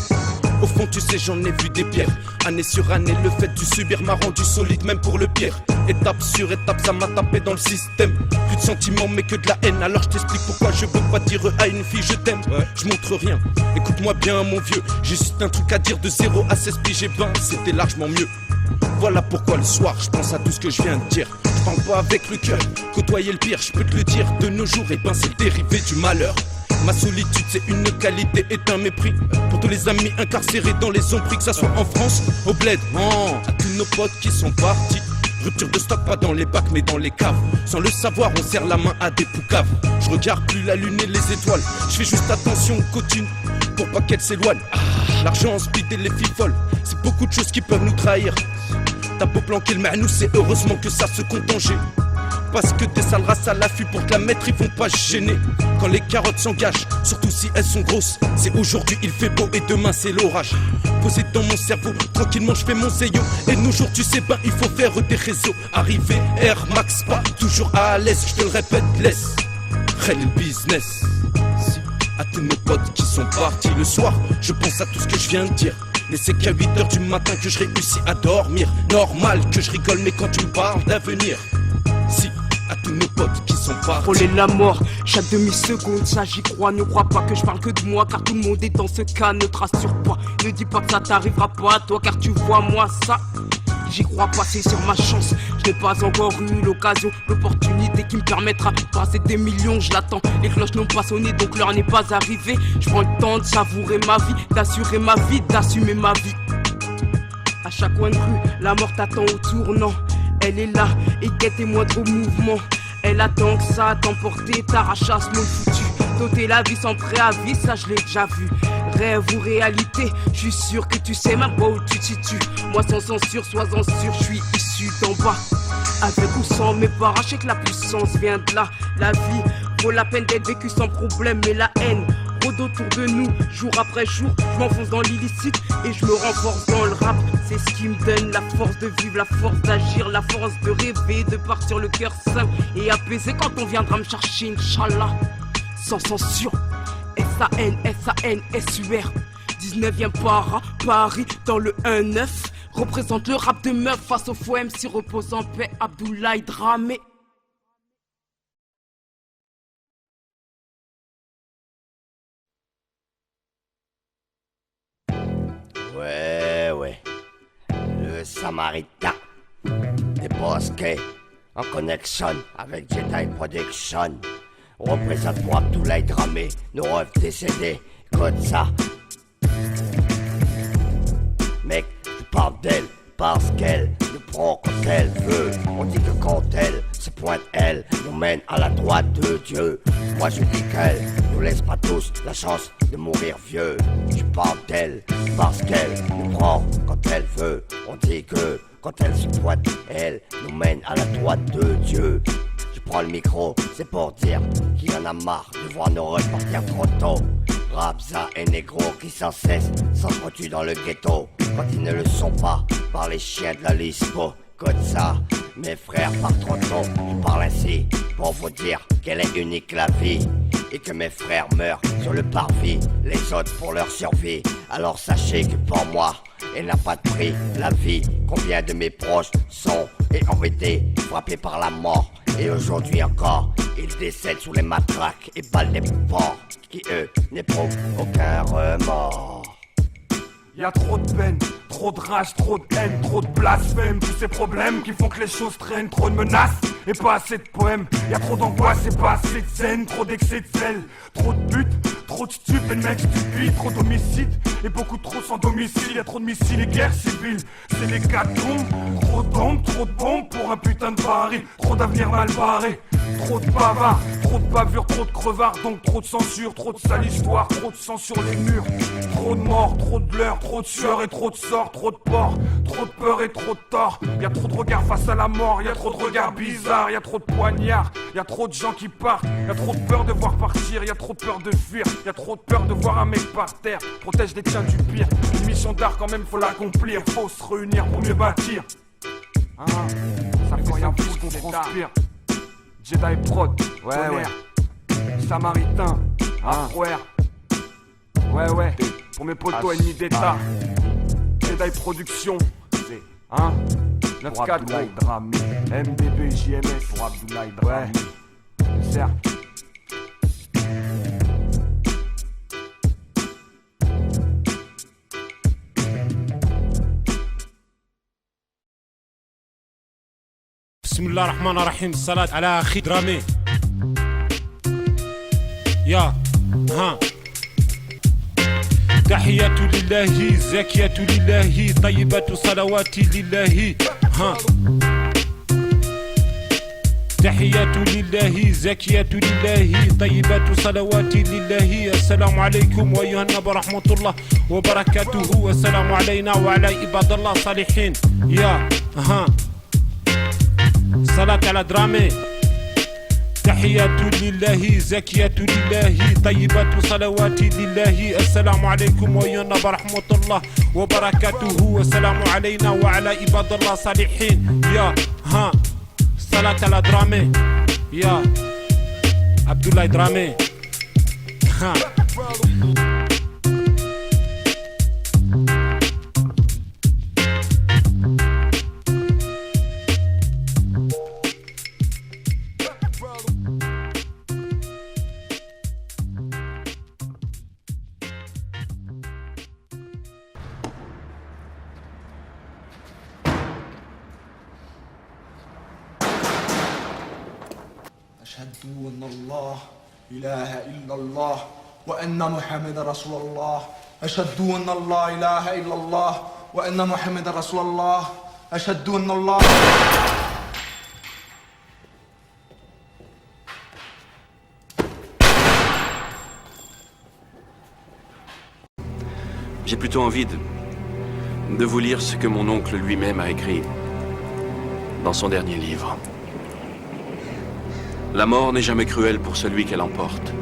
Au fond tu sais j'en ai vu des pierres. Année sur année le fait du subir m'a rendu solide même pour le pire. Étape sur étape ça m'a tapé dans le système. Plus de sentiments mais que de la haine. Alors je t'explique pourquoi je veux pas dire à une fille je t'aime. Je montre rien, écoute-moi bien mon vieux. J'ai juste un truc à dire de 0 à 16 piges et 20. C'était largement mieux. Voilà pourquoi le soir je pense à tout ce que je viens de dire. Je parle pas avec le cœur, côtoyer le pire je peux te le dire. De nos jours et ben c'est dérivé du malheur. Ma solitude c'est une qualité et un mépris pour tous les amis incarcérés dans les ombres, que ça soit en France, au bled, à tous nos potes qui sont partis. Rupture de stock pas dans les bacs mais dans les caves. Sans le savoir on serre la main à des poucaves. Je regarde plus la lune et les étoiles. Je fais juste attention aux cotines pour pas qu'elles s'éloignent. L'argent en speed et les filles folles, c'est beaucoup de choses qui peuvent nous trahir. T'as beau planquer le nous c'est heureusement que ça se compte en G. Parce que des sales races à l'affût pour te la mettre ils vont pas se gêner. Quand les carottes s'engagent, surtout si elles sont grosses. C'est aujourd'hui il fait beau et demain c'est l'orage. Posé dans mon cerveau, tranquillement je fais mon zéyo. Et de nos jours tu sais ben il faut faire des réseaux. Arrivé, Air Max pas toujours à l'aise. Je te le répète, laisse Rel le business. À tous nos potes qui sont partis le soir, je pense à tout ce que je viens de dire. Mais c'est qu'à 8h du matin que je réussis à dormir. Normal que je rigole mais quand tu me parles d'avenir. Si, à tous nos potes qui sont partis.
Frôler la mort, chaque demi-seconde, ça j'y crois. Ne crois pas que je parle que de moi, car tout le monde est dans ce cas. Ne te rassure pas, ne dis pas que ça t'arrivera pas à toi, car tu vois moi ça. J'y crois passer sur ma chance. Je n'ai pas encore eu l'occasion, l'opportunité qui me permettra de passer des millions. Je l'attends, les cloches n'ont pas sonné donc l'heure n'est pas arrivée. Je prends le temps de savourer ma vie, d'assurer ma vie, d'assumer ma vie. À chaque coin de rue, la mort t'attend au tournant. Elle est là et guette tes moindres mouvements. Elle attend que ça t'emporter, t'arracher à ce monde foutu. Doter la vie sans préavis, ça je l'ai déjà vu. Rêve ou réalité, je suis sûr que tu sais même pas où tu te situes. Moi sans censure, sois-en sûr, je suis issu d'en bas. Avec ou sans mes parents, je sais que la puissance vient de là. La vie vaut la peine d'être vécue sans problème, mais la haine rôde autour de nous, jour après jour. Je m'enfonce dans l'illicite et je me renforce dans le rap. C'est ce qui me donne la force de vivre, la force d'agir, la force de rêver, de partir le cœur sain et apaisé quand on viendra me chercher, Inch'Allah. Sans censure, S-A-N, S-A-N, S-U-R 19e para, Paris dans le 1-9. Représente le rap de meuf face au faux MC, repose en paix, Abdoulaye Dramé.
Ouais, le Samaritain des Bosquets en connexion avec Jedi Production. Représente pour Abdoulaye Dramé, nos rêves décédés, écoute ça. Mec, tu parles d'elle parce qu'elle nous prend quand elle veut. On dit que quand elle se pointe, elle nous mène à la droite de Dieu. Moi je dis qu'elle nous laisse pas tous la chance de mourir vieux. Tu parles d'elle parce qu'elle nous prend quand elle veut. On dit que quand elle se pointe, elle nous mène à la droite de Dieu. Je prends le micro, c'est pour dire qu'il y en a marre de voir nos rêves partir trop tôt. Rabza et négro qui sans cesse s'entretuent dans le ghetto quand ils ne le sont pas par les chiens de la Lispo. Comme ça, mes frères par trop tôt, je parle ainsi pour vous dire qu'elle est unique la vie. et que mes frères meurent sur le parvis, les autres pour leur survie. Alors sachez que pour moi, elle n'a pas de prix, la vie. Combien de mes proches sont et ont été frappés par la mort. Et aujourd'hui encore, ils décèdent sous les matraques et balles des porcs qui eux n'éprouvent aucun remords.
Y'a trop de peine, trop de rage, trop de haine, trop de blasphème. Tous ces problèmes qui font que les choses traînent. Trop de menaces et pas assez de poèmes. Y'a trop d'angoisse et pas assez de scènes. Trop d'excès de sel, trop de buts, trop de stupes et de mecs stupides. Trop d'homicides et beaucoup trop sans domicile. Y'a trop de missiles et guerres civiles. C'est les catacombes, trop de bombes pour un putain de Paris. Trop d'avenir mal barré, trop de bavards, trop de bavures, trop de crevards. Donc trop de censure, trop de sale histoire, trop de sang sur les murs. Trop de morts, trop de leurres, trop de sueur et trop de sorts, trop de porcs, trop de peur et trop de tort. Y'a trop de regards face à la mort, y'a trop de regards bizarres, y'a trop de poignards, y'a trop de gens qui partent, y'a trop de peur de voir partir, y'a trop de peur de fuir, y'a trop de peur de voir un mec par terre. Protège les tiens du pire, une mission d'art quand même faut l'accomplir, faut se réunir pour mieux bâtir. Hein, ça fait rien plus qu'on transpire. Jedi Prod, ouais. Samaritain, Afroair. Ouais, pour mes potos ennemis d'État. Jedi Production, hein 9-4 Dramé, MDB, JMS pour Abdoulaye Dramé. Ouais, certes.
بسم الله الرحمن الرحيم الصلاة على أخي درامي يا ها تحية لله زكية لله طيبة صلوات لله ها تحية لله زكية لله طيبة صلوات لله السلام عليكم وأيها النبي ورحمة الله وبركاته والسلام علينا وعلى عباد الله الصالحين يا ها صلاة على درامي تحية لله زكية لله طيبة صلوات لله السلام عليكم ويانا برحمة الله وبركاته والسلام علينا وعلى عباد الله صالحين يا ها صلاة على درامي يا عبدالله درامي ها
أشهد أن الله إله إلا الله وأن محمد رسول الله أشهد أن الله إله إلا الله وأن محمد رسول الله أشهد أن الله.
J'ai plutôt envie de vous lire ce que mon oncle lui-même a écrit dans son dernier livre. La mort n'est jamais cruelle pour celui qu'elle emporte,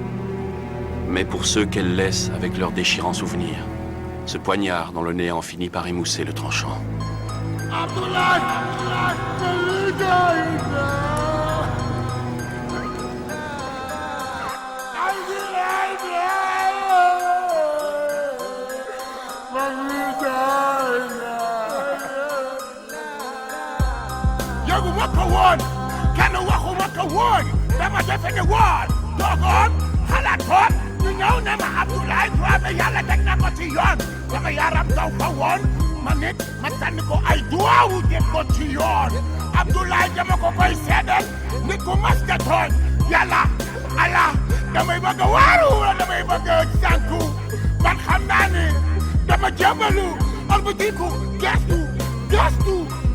mais pour ceux qu'elle laisse avec leurs déchirants souvenirs. Ce poignard dont le néant finit par émousser le tranchant.
Dama jafe ne woon toogoon xalaatoon ñu ñëw ne ma Abdoulaye Dramé yàlla teg na ko ci yoon sama yaram daw fa woon ma nit ma sànni ko ay duwaawu jëm ko ci yoon Abdoulaye dama ko koy seedeel nit ku mas nga tooñ yàlla ala damay bëgg a waaru wala damay bëgg a sànku man xam naa ne dama jëmbalu albatiku gestu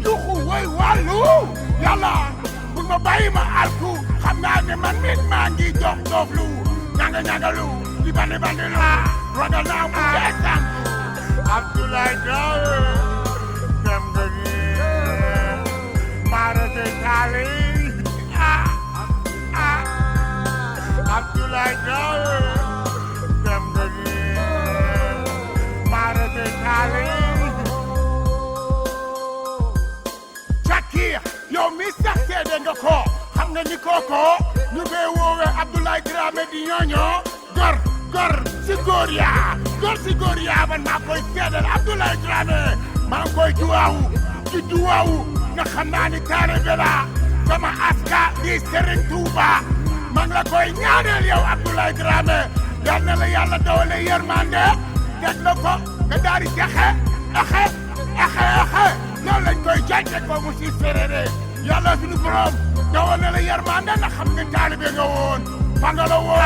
yuxu way wàllu yàlla bul ma bàyyi ma alku xam naa ne man mit maa ngi dox doxlu ñagalu di bandi lu ragal naa mu geesam Abdoulaye Dramé dem nga ni maara de taali Abdoulaye Dramé dem nga ni maara de taali Shakir yow mi sax seede nga ko xam nga ni kooko ñu koy woowee Abdoulaye Dramé Dramé di ñooñoo gor si góor yaa man maa koy seedal Abdoulaye Dramé maa ngi koy duwaawu nga xam naa ni taalibe la sama aska di Serigne Touba maa ngi la koy ñaanal yow Abdoulaye Dramé yal na la yàlla dawale yërmande teg la ko nga daal di jaxe exe loolu lañ koy jànge ko mu si séeréere yàlla suñu borom dawal na la yërmande na xam nga taalibe nga woon fa nga la woon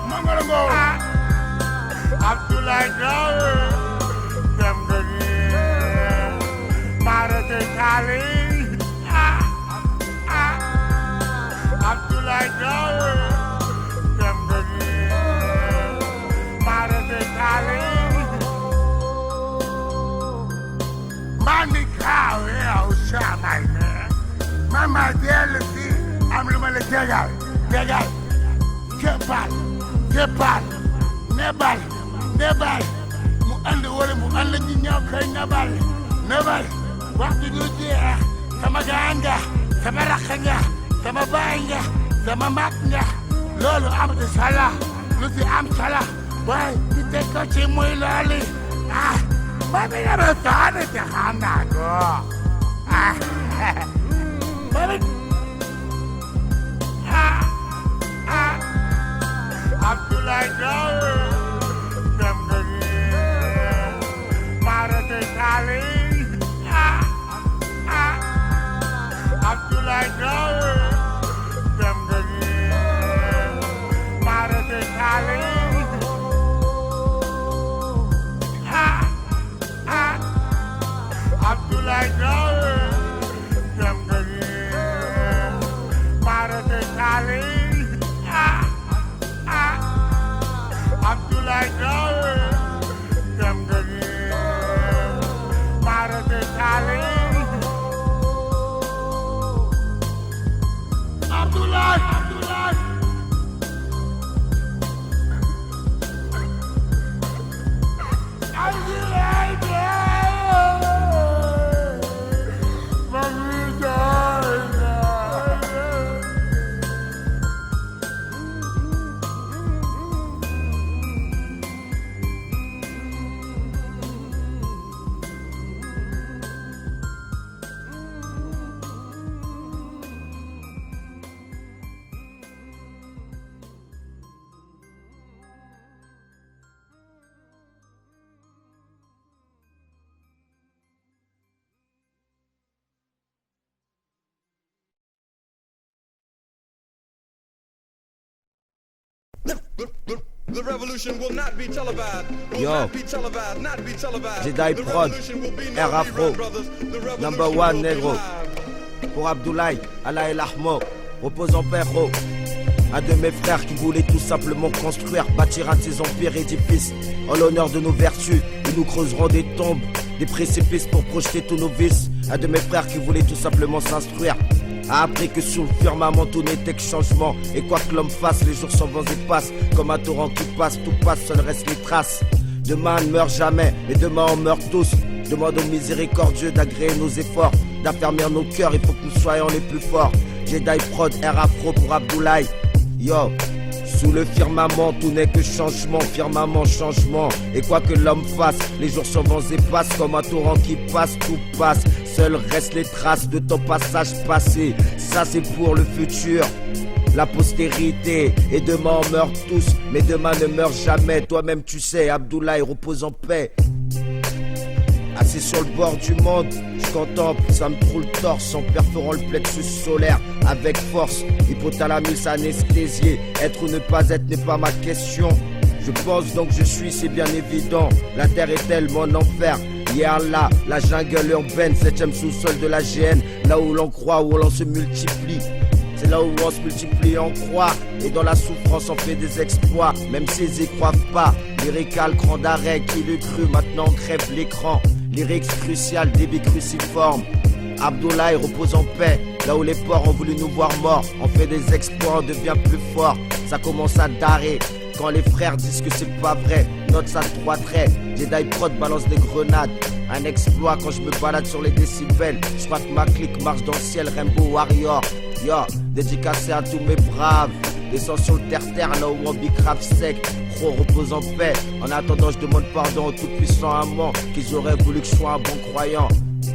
ma nga la nga woon Abdoulaye Dramé dem nga ni maarate taali Abdoulaye Dramé dem nga ni maarate taali Mami kaaw yow saamay ne mama dellu si am lu ma la tegal keppal nebal mu ànd wala mu ànd ñi ñëw koy nebal waxtu du jeex sama gaan nga sama rakk nga sama baay nga sama mag nga loolu am di sala lu si am sala waaye di teg ko ci muy looli Mami nga ma taane te xam naa ko Mami Abdoulaye Dramé dem nga ni maarate taali Abdoulaye Dramé dem nga ni maarate taali Abdoulaye Dramé dem nga ni maarate taali Abdoulaye Dramé dem nga ni maarate taali Abdoulaye
The revolution will not be televised.
Yo, Jedi Prod, Air Afro, Number One Negro. Pour Abdoulaye, Allah El Ahmo, repose en paix, gros. Un de mes frères qui voulait tout simplement construire, bâtir un de ses empires édifices. En l'honneur de nos vertus, et nous creuserons des tombes, des précipices pour projeter tous nos vices. Un de mes frères qui voulait tout simplement s'instruire, a appris que sous le firmament tout n'était que changement. Et quoi que l'homme fasse, les jours s'en vont et passent. Comme un torrent qui passe, tout passe, seul restent les traces. Demain ne meurt jamais, mais demain on meurt tous. Demande au miséricordieux d'agréer nos efforts, d'affermir nos cœurs, il faut que nous soyons les plus forts. Jedi Prod, Air Afro pour Abdoulaye. Yo, sous le firmament tout n'est que changement, firmament changement. Et quoi que l'homme fasse, les jours s'en vont et passent. Comme un torrent qui passe, tout passe. Seules restent les traces de ton passage passé. Ça c'est pour le futur, la postérité. Et demain on meurt tous, mais demain ne meurt jamais. Toi-même tu sais, Abdoulaye repose en paix. Assis sur le bord du monde, je contemple, ça me trouve le torse en perforant le plexus solaire avec force. Hypothalamus anesthésié, être ou ne pas être n'est pas ma question. Je pense donc je suis, c'est bien évident. La terre est-elle mon enfer? Hier là, la jungle urbaine, 7ème sous-sol de la GN. Là où l'on croit, où l'on se multiplie. C'est là où on se multiplie, on croit. Et dans la souffrance on fait des exploits, même s'ils y croient pas. Lyrical, cran d'arrêt, qui le cru, maintenant on crève l'écran. Lyrics crucial, débit cruciforme. Abdoulaye repose en paix, là où les porcs ont voulu nous voir morts. On fait des exploits, on devient plus fort. Ça commence à darrer, quand les frères disent que c'est pas vrai. Note ça de 3 traits, Jedi Prod balance des grenades. Un exploit quand je me balade sur les décibels. Je crois que ma clique marche dans le ciel, Rainbow Warrior. Yo, dédicacé à tous mes braves. Descends sur le terre-terre, là où on bicrave sec. Gros repose en paix. En attendant, je demande pardon aux tout-puissants amants qu'ils auraient voulu que je sois un bon croyant.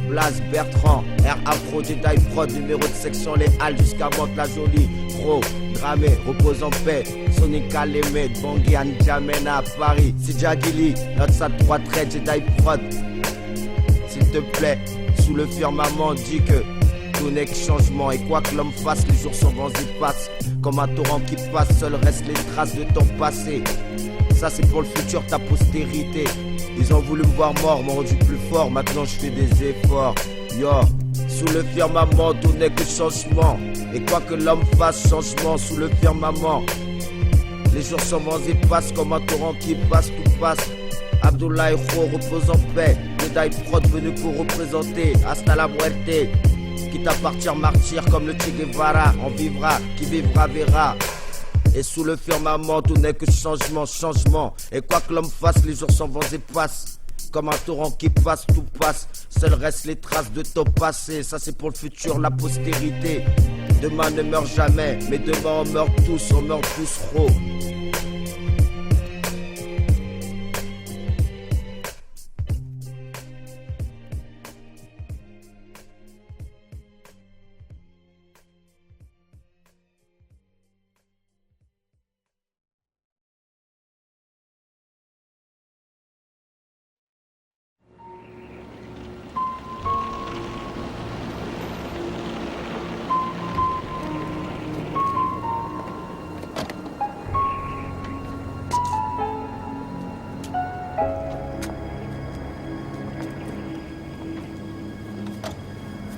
Blas Bertrand, R Afro, Jedi Prod, numéro de section, les Halles jusqu'à Mantes-la-Jolie. Gros, Dramé, repose en paix. Sonic Alémé, Bangui, N'Djamena à Paris. Sidja Gili, note ça 3 traits, Jedi Prod. S'il te plaît, sous le firmament, dis que tout n'est que changement. Et quoi que l'homme fasse, les jours sont vents et passent. Comme un torrent qui passe, seules restent les traces de ton passé. Ça c'est pour le futur, ta postérité. Ils ont voulu me voir mort, m'ont rendu plus fort. Maintenant je fais des efforts. Yo, sous le firmament, tout n'est que changement. Et quoi que l'homme fasse, changement sous le firmament. Les jours sont vents et passent comme un torrent qui passe, tout passe. Abdoulaye Kho repose en paix. Jedi Prod venu pour représenter. Hasta la muerte. Quitte à partir martyr comme le Che Guevara. On vivra, qui vivra verra. Et sous le firmament, tout n'est que changement, changement. Et quoi que l'homme fasse, les jours s'en vont et passent. Comme un torrent qui passe, tout passe. Seules restent les traces de ton passé. Ça c'est pour le futur, la postérité. Demain ne meurt jamais, mais demain on meurt tous trop.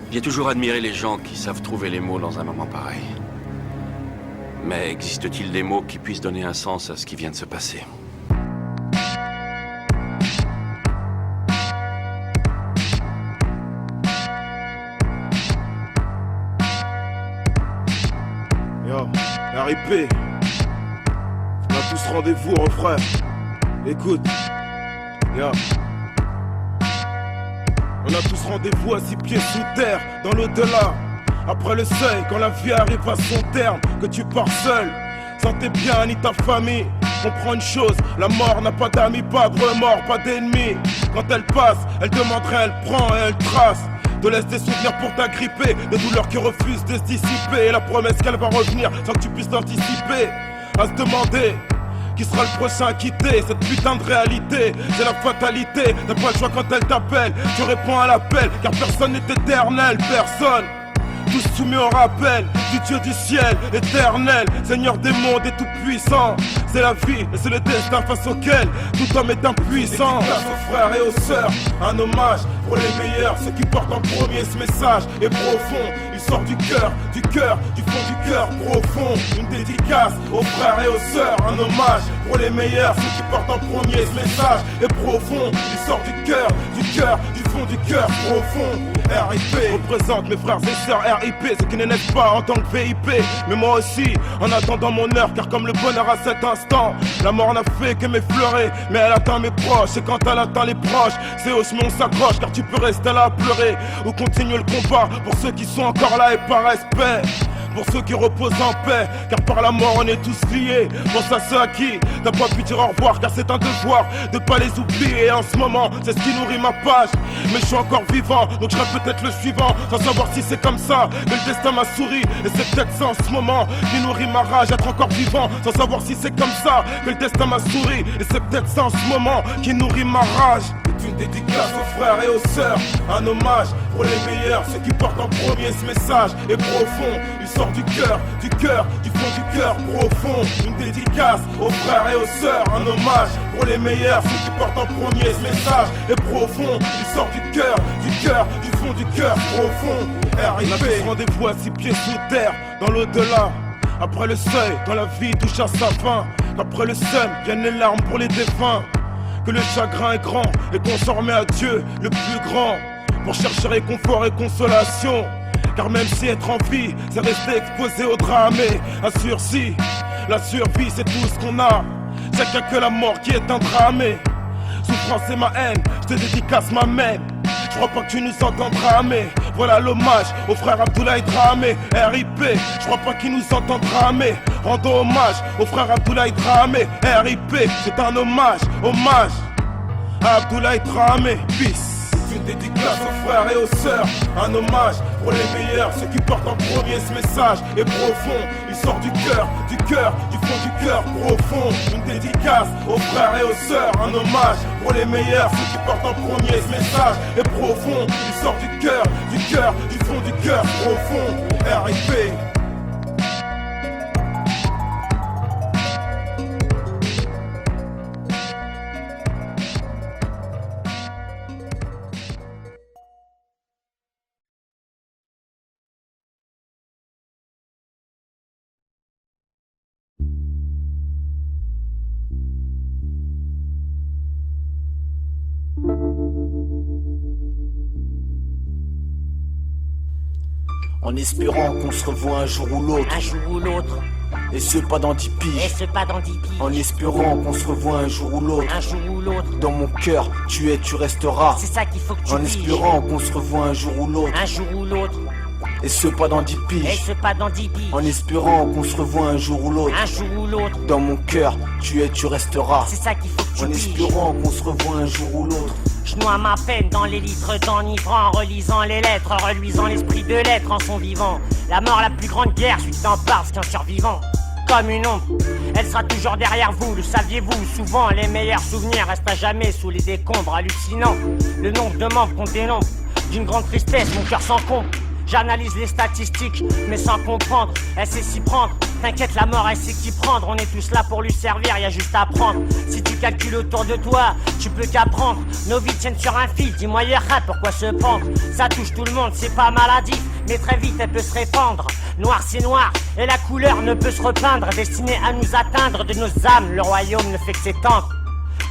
J'ai toujours admiré les gens qui savent trouver les mots dans un moment pareil. Mais existe-t-il des mots qui puissent donner un sens à ce qui vient de se passer?
Yo, RIP. On a tous rendez-vous, frère. Écoute, yo. On a tous rendez-vous à 6 pieds sous terre, dans l'au-delà. Après le seuil, quand la vie arrive à son terme, que tu pars seul, sans tes biens ni ta famille. Comprends une chose, la mort n'a pas d'amis, pas de remords, pas d'ennemis. Quand elle passe, elle demanderait, elle prend et elle trace. Te laisse des souvenirs pour t'agripper, des douleurs qui refusent de se dissiper. Et la promesse qu'elle va revenir sans que tu puisses l'anticiper. À se demander qui sera le prochain à quitter cette putain de réalité. C'est la fatalité, t'as pas le choix quand elle t'appelle. Tu réponds à l'appel, car personne n'est éternel, personne. Tous soumis au rappel du Dieu du ciel, éternel, Seigneur des mondes et tout puissant. C'est la vie et c'est le destin face auquel tout homme est impuissant. Dédicace aux frères et aux sœurs, un hommage pour les meilleurs, ceux qui portent en premier ce message est profond. Il sort du cœur, du fond du cœur profond. Une dédicace aux frères et aux sœurs, un hommage pour les meilleurs, ceux qui portent en premier ce message est profond. Il sort du cœur, du fond du cœur profond. RIP représente mes frères et sœurs, RIP, ceux qui ne naissent pas en tant que VIP. Mais moi aussi, en attendant mon heure, car comme le bonheur à cet instant, la mort n'a fait que m'effleurer, mais elle atteint mes proches. Et quand elle atteint les proches, c'est au chemin on s'accroche, car tu peux rester là à pleurer ou continuer le combat pour ceux qui sont encore là et par respect. Pour ceux qui reposent en paix, car par la mort on est tous liés. Pense à ceux à qui t'as pas pu dire au revoir, car c'est un devoir de pas les oublier. Et en ce moment, c'est ce qui nourrit ma page. Mais je suis encore vivant, donc je serai peut-être le suivant, sans savoir si c'est comme ça que le destin m'a souri. Et c'est peut-être ça en ce moment qui nourrit ma rage, être encore vivant, sans savoir si c'est comme ça que le destin m'a souri. Et c'est peut-être ça en ce moment qui nourrit ma rage. C'est une dédicace aux frères et aux sœurs, un hommage pour les meilleurs, ceux qui portent en premier ce message est profond. Il sort du cœur, du fond du cœur profond. Une dédicace aux frères et aux sœurs, un hommage pour les meilleurs, ceux qui portent en premier ce message est profond. Il sort du cœur, du fond du cœur profond. RIP. On a tous rendez-vous à 6 pieds sous terre, dans l'au-delà. Après le seuil, quand la vie touche à sa fin, après le seum, viennent les larmes pour les défunts. Que le chagrin est grand et qu'on s'en remet à Dieu, le plus grand, pour chercher réconfort et consolation. Car même si être en vie, c'est rester exposé au drame et à sursis. La survie, c'est tout ce qu'on a. Chacun que la mort qui est un drame. souffrance et ma haine, je te dédicace ma main. Je crois pas que tu nous entendras, mais voilà l'hommage au frère Abdoulaye Dramé, RIP. Je crois pas qu'il nous entendra, mais rendons hommage au frère Abdoulaye Dramé, RIP. C'est un hommage à Abdoulaye Dramé, peace. Une dédicace aux frères et aux sœurs, un hommage pour les meilleurs, ceux qui portent en premier ce message est profond, il sort du cœur, du fond du cœur profond. Une dédicace aux frères et aux sœurs, un hommage pour les meilleurs, ceux qui portent en premier ce message est profond, il sort du cœur, du fond du cœur profond. RIP.
En espérant qu'on se revoit un jour ou l'autre.
Un jour ou l'autre.
Et ce pas dans 10 piges.
Et ce pas dans 10 piges.
En espérant qu'on se revoit un jour ou l'autre.
Un jour ou l'autre.
Dans mon cœur, tu es, tu resteras.
C'est ça qu'il faut que tu
En
piges.
espérant qu'on se revoit un jour ou l'autre.
Un jour ou l'autre.
Et ce pas dans 10 piges.
Et ce pas dans 10 piges.
En espérant qu'on se revoit un jour ou l'autre.
Un jour ou l'autre.
Dans mon cœur, tu es, tu resteras.
C'est ça qu'il faut que tu
En
piges.
espérant qu'on se revoit un jour ou l'autre.
Je noie ma peine dans les litres d'enivrant, en relisant les lettres, en reluisant l'esprit de l'être en son vivant. La mort, la plus grande guerre, celui qui t'en parle, c'est un survivant. Comme une ombre, elle sera toujours derrière vous, le saviez-vous? Souvent, les meilleurs souvenirs restent à jamais sous les décombres hallucinants. Le nombre de membres qu'on dénombre, d'une grande tristesse, mon cœur s'encombre. J'analyse les statistiques, mais sans comprendre. Elle sait s'y prendre. T'inquiète, la mort, elle sait qui prendre. On est tous là pour lui servir, y a juste à prendre. Si tu calcules autour de toi, tu peux qu'apprendre. Nos vies tiennent sur un fil. Dis-moi, Yerhat, pourquoi se pendre? Ça touche tout le monde, c'est pas maladif, mais très vite, elle peut se répandre. Noir, c'est noir, et la couleur ne peut se repeindre. Destinée à nous atteindre de nos âmes, le royaume ne fait que s'étendre.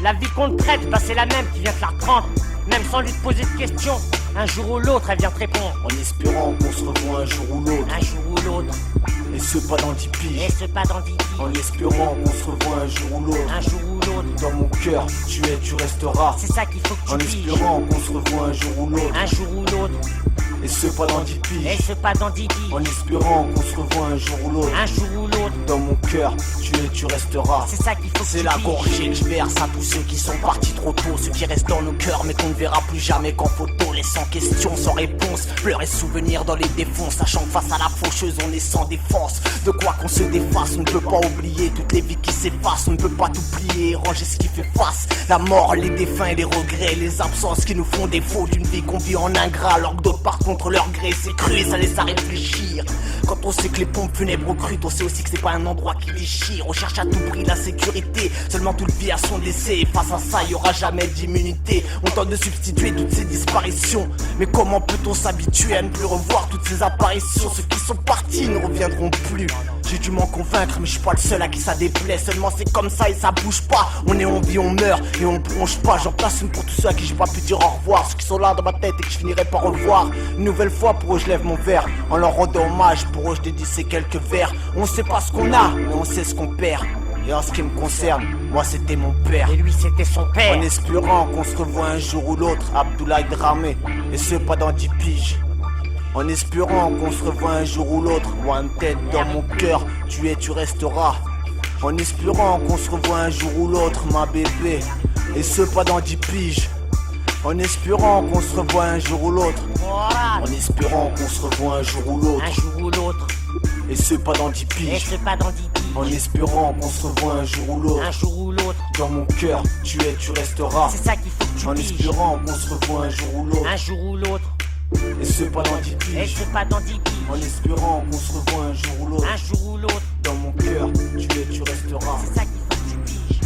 La vie qu'on te traite, bah c'est la même qui vient te la reprendre. Même sans lui te poser de questions, un jour ou l'autre, elle vient te répondre.
En espérant qu'on se revoit un jour ou l'autre.
Un jour ou l'autre.
Et ce pas dans 10 piges.
Et ce pas dans 10 piges.
En espérant qu'on se revoit un jour ou l'autre.
Un jour ou l'autre.
Dans mon cœur, tu es, tu resteras.
C'est ça qu'il faut que tu
En
piges.
espérant qu'on se revoit un jour ou l'autre.
Un jour ou l'autre.
Et ce pas dans 10 piges.
Et ce pas dans 10 piges.
En espérant qu'on se revoit un jour ou l'autre.
Un jour ou l'autre.
Dans mon cœur, tu es, tu resteras.
C'est ça qu'il faut que
C'est
tu
la
piges.
gorgée que je verse à tous ceux qui sont partis trop tôt. Ceux qui restent dans nos cœurs mais qu'on ne verra plus jamais qu'en photo. Laissant questions sans réponse. Pleurs et souvenirs dans les défonds. Sachant que face à la faucheuse on est sans défense. De quoi qu'on se défasse, on ne peut pas oublier toutes les vies qui s'effacent. On ne peut pas tout plier et ranger ce qui fait face. La mort, les défunts et les regrets. Les absences qui nous font défaut d'une vie qu'on vit en ingrat. Alors que d'autres partent contre leur gré. C'est cru et ça laisse à réfléchir. Quand on sait que les pompes funèbres recrutent, on sait aussi que c'est pas un endroit qui déchire. On cherche à tout prix la sécurité, seulement tout le vit à son décès. Et face à ça, y aura jamais d'immunité. On tente de substituer toutes ces disparitions. Mais comment peut-on s'habituer à ne plus revoir toutes ces apparitions? Ceux qui sont partis ne reviendront plus. J'ai dû m'en convaincre, mais je suis pas le seul à qui ça déplaît. Seulement c'est comme ça et ça bouge pas. On est, on vit, on meurt et on bronche pas. J'en place une pour tous ceux à qui j'ai pas pu dire au revoir. Ceux qui sont là dans ma tête et que je finirai par revoir. Une nouvelle fois pour eux je lève mon verre en leur rendant hommage. Pour eux je dédie ces quelques vers. On sait pas ce qu'on a, mais on sait ce qu'on perd. Et en ce qui me concerne, moi c'était mon père.
Et lui c'était son père.
En espérant qu'on se revoit un jour ou l'autre, Abdoulaye Dramé. Et ce pas dans 10 piges. En espérant qu'on se revoit un jour ou l'autre, one tête dans mon cœur, tu es, tu resteras. En espérant qu'on se revoit un jour ou l'autre, ma bébé. Et ce pas dans 10 piges. En espérant qu'on se revoit un jour ou l'autre. En espérant qu'on se revoit un jour ou l'autre.
Un jour ou l'autre.
Et ce pas dans 10
Et
piges.
ce pas dans 10 piges.
En espérant qu'on se revoit un jour ou l'autre.
Un jour ou l'autre.
Dans mon cœur, tu es, tu resteras.
C'est ça qu'il faut que tu
En
piges.
espérant qu'on se revoit un jour ou l'autre.
Un jour ou l'autre.
Et ce pas dans 10
Et
piges.
ce pas dans 10 piges.
En espérant qu'on se revoit un jour ou l'autre.
Un jour ou l'autre.
Dans mon cœur, tu es, tu resteras.
C'est ça qu'il faut que tu piges.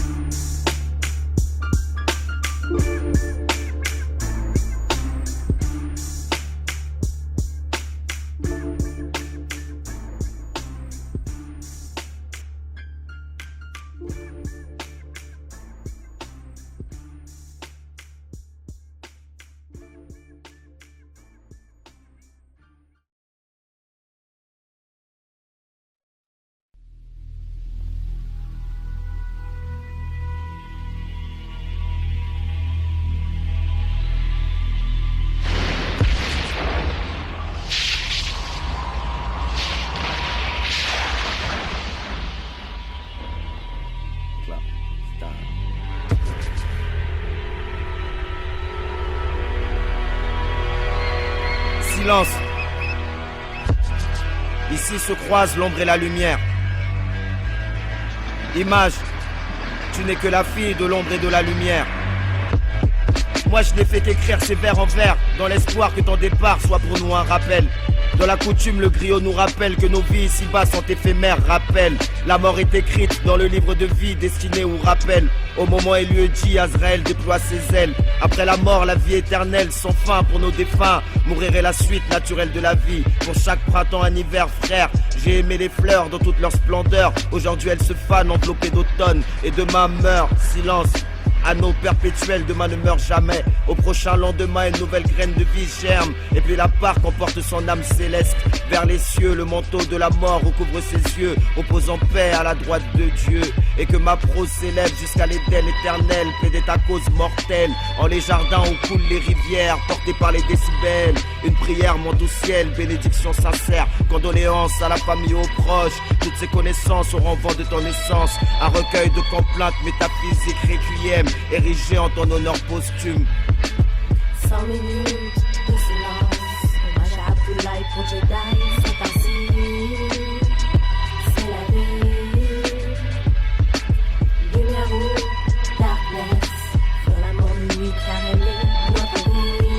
Silence. Ici se croisent l'ombre et la lumière. Image, tu n'es que la fille de l'ombre et de la lumière. Moi je n'ai fait qu'écrire ces vers en vers, dans l'espoir que ton départ soit pour nous un rappel. Dans la coutume, le griot nous rappelle que nos vies ici-bas sont éphémères. Rappel, la mort est écrite dans le livre de vie destiné ou rappel. Au moment et lieu dit, Azraël déploie ses ailes. Après la mort, la vie éternelle, sans fin pour nos défunts. Mourir est la suite naturelle de la vie. Pour chaque printemps, un hiver, frère, j'ai aimé les fleurs dans toute leur splendeur. Aujourd'hui, elles se fanent enveloppées d'automne. Et demain meurt, silence. Anneau perpétuel, demain ne meurt jamais. Au prochain lendemain, une nouvelle graine de vie germe. Et puis la part emporte son âme céleste vers les cieux. Le manteau de la mort recouvre ses yeux, repose en paix à la droite de Dieu. Et que ma prose s'élève jusqu'à l'Éden éternel. Plaider ta cause mortelle. En les jardins où coulent les rivières, portées par les décibels. Une prière monte au ciel, bénédiction sincère. Condoléances à la famille, aux proches. Toutes ces connaissances auront vent de ton essence. Un recueil de complaintes métaphysiques, requiem, érigé en ton honneur posthume.
100 minutes de silence, hommage à Abdoulaye pour Jedi, c'est ainsi, c'est la vie. Lumière ou darkness, sur la mort de nuit car elle est notre vie,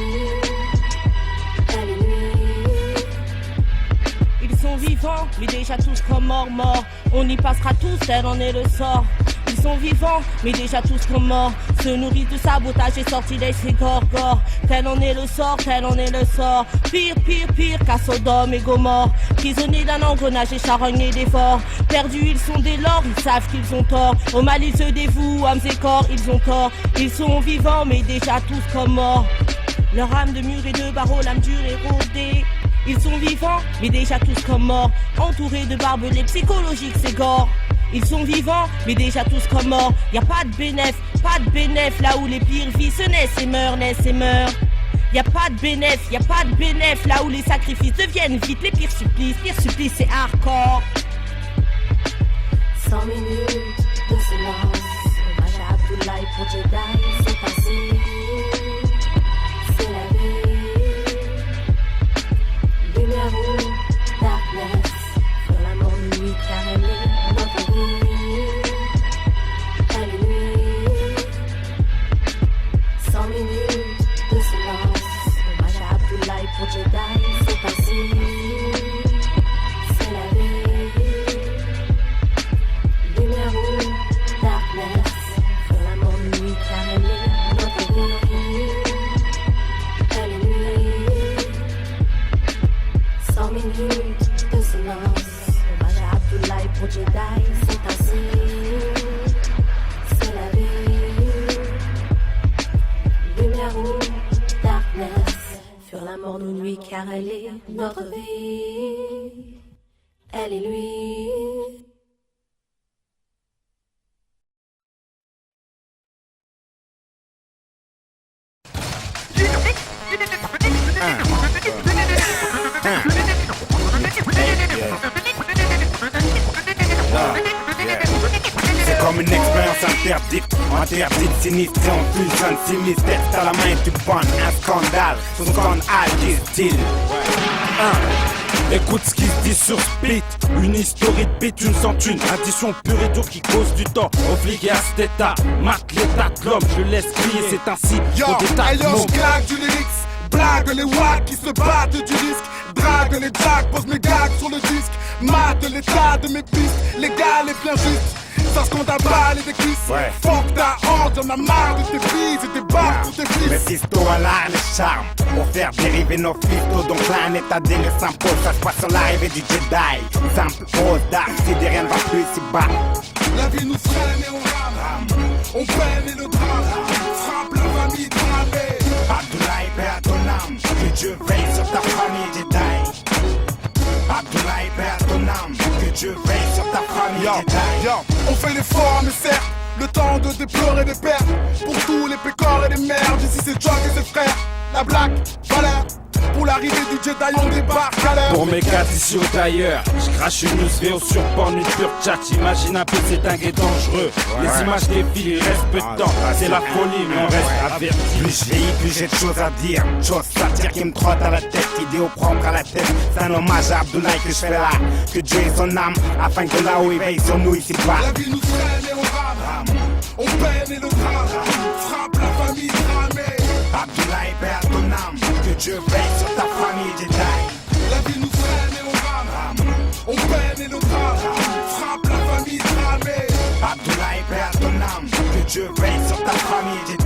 elle est nuit.
Ils sont vivants, mais déjà tous comme morts. On y passera tous, tel en est le sort. Ils sont vivants, mais déjà tous comme morts. Se nourrissent de sabotage et sortilèges, c'est gore. Tel en est le sort, tel en est le sort. Pire qu'à Sodome et Gomorre. Prisonniers d'un engrenage et charogne et dévore. Perdus, ils sont dès lors, ils savent qu'ils ont tort. Au mal, ils se dévouent, âmes et corps, ils ont tort. Ils sont vivants, mais déjà tous comme morts. Leur âme de mur et de barreaux, l'âme dure et rodée. Ils sont vivants, mais déjà tous comme morts. Entourés de barbelés psychologiques, c'est gore. Ils sont vivants, mais déjà tous comme morts. Y'a pas de bénéf, là où les pires vies se naissent et meurent. Y'a pas de bénéf, là où les sacrifices deviennent vite les pires supplices, c'est hardcore.
100 minutes de silence, hommage à Abdoulaye pour Jedi, c'est ainsi, c'est la vie. Lumière ou darkness, sur la mort de nuit car elle est notre vie, elle est nuit. 100 minutes de silence, hommage à Abdoulaye pour Jedi, c'est ainsi, c'est la vie. Lumière ou darkness, sur la mort de nuit car elle est notre vie, elle est nuit. 100 minutes de silence, hommage à Abdoulaye pour Jedi, c'est ainsi, c'est la vie. Lumière ou darkness, sur la mort de nuit car elle est notre vie, elle est lui.
C'est comme une expérience interdite, sinistre et en plus jeune, si mystère, t'as la main, tu bannes un scandale, son scandale, disent-ils. Écoute ce qui se dit sur Split, une historique beat, une centune, addition pure et dure qui cause du tort. Aux flics et à cet état, marque l'état de l'homme, je laisse crier, c'est ainsi.
Yo, je claque du lyrics, blague les wacks qui se battent du risque, drague les drags, pose mes gags sur le disque, mate l'état de mes pistes, légal et bien juste. Ça se compte à balles et des cuisses. Fuck ta honte, y'en a marre de tes bises et tes barres pour tes fils.
Mes fistos à l'art, les charmes, pour faire dériver nos fistos. Donc là un état délire s'impose, ça se passe sur l'arrivée du Jedi. Simple pose d'art, si rien ne va plus ici bas.
La vie nous freine et on rame, on peine et le drame, frappe la famille dramée.
Abdoulaye, paix à ton âme, que Dieu veille sur ta famille Jedi. Abdoulaye, paix à ton âme, que Dieu veille sur ta famille Jedi.
On fait l'effort mais certes, le temps de déplorer des pertes. Pour tous les pécores et les merdes, ici c'est Jock et ses frères. La blague, valeur, Pour l'arrivée du Jedi, on débarque à l'heure.
Pour mes gars d'ici ou d'ailleurs, je crache une news VO sur porn, une pure chat. Imagine un peu, c'est dingue et dangereux. Les images défilent, il reste peu de temps. C'est la folie, mais on reste averti. Plus je vieillis, plus j'ai de choses à dire. Chose satire qui me trotte à la tête, idéo prendre à la tête. C'est un hommage à Abdoulaye que je fais là. Que Dieu ait son âme, afin que là où il veille sur nous ici bas.
La vie nous freine et on rame. On peine et le drame frappe la famille dramée.
Abdoulaye, père ton âme, que Dieu veille sur ta famille Jedi.
La vie nous freine et on rame. On peine et le drame frappe la famille dramée.
Abdoulaye, père ton âme, que Dieu veille sur ta famille Jedi.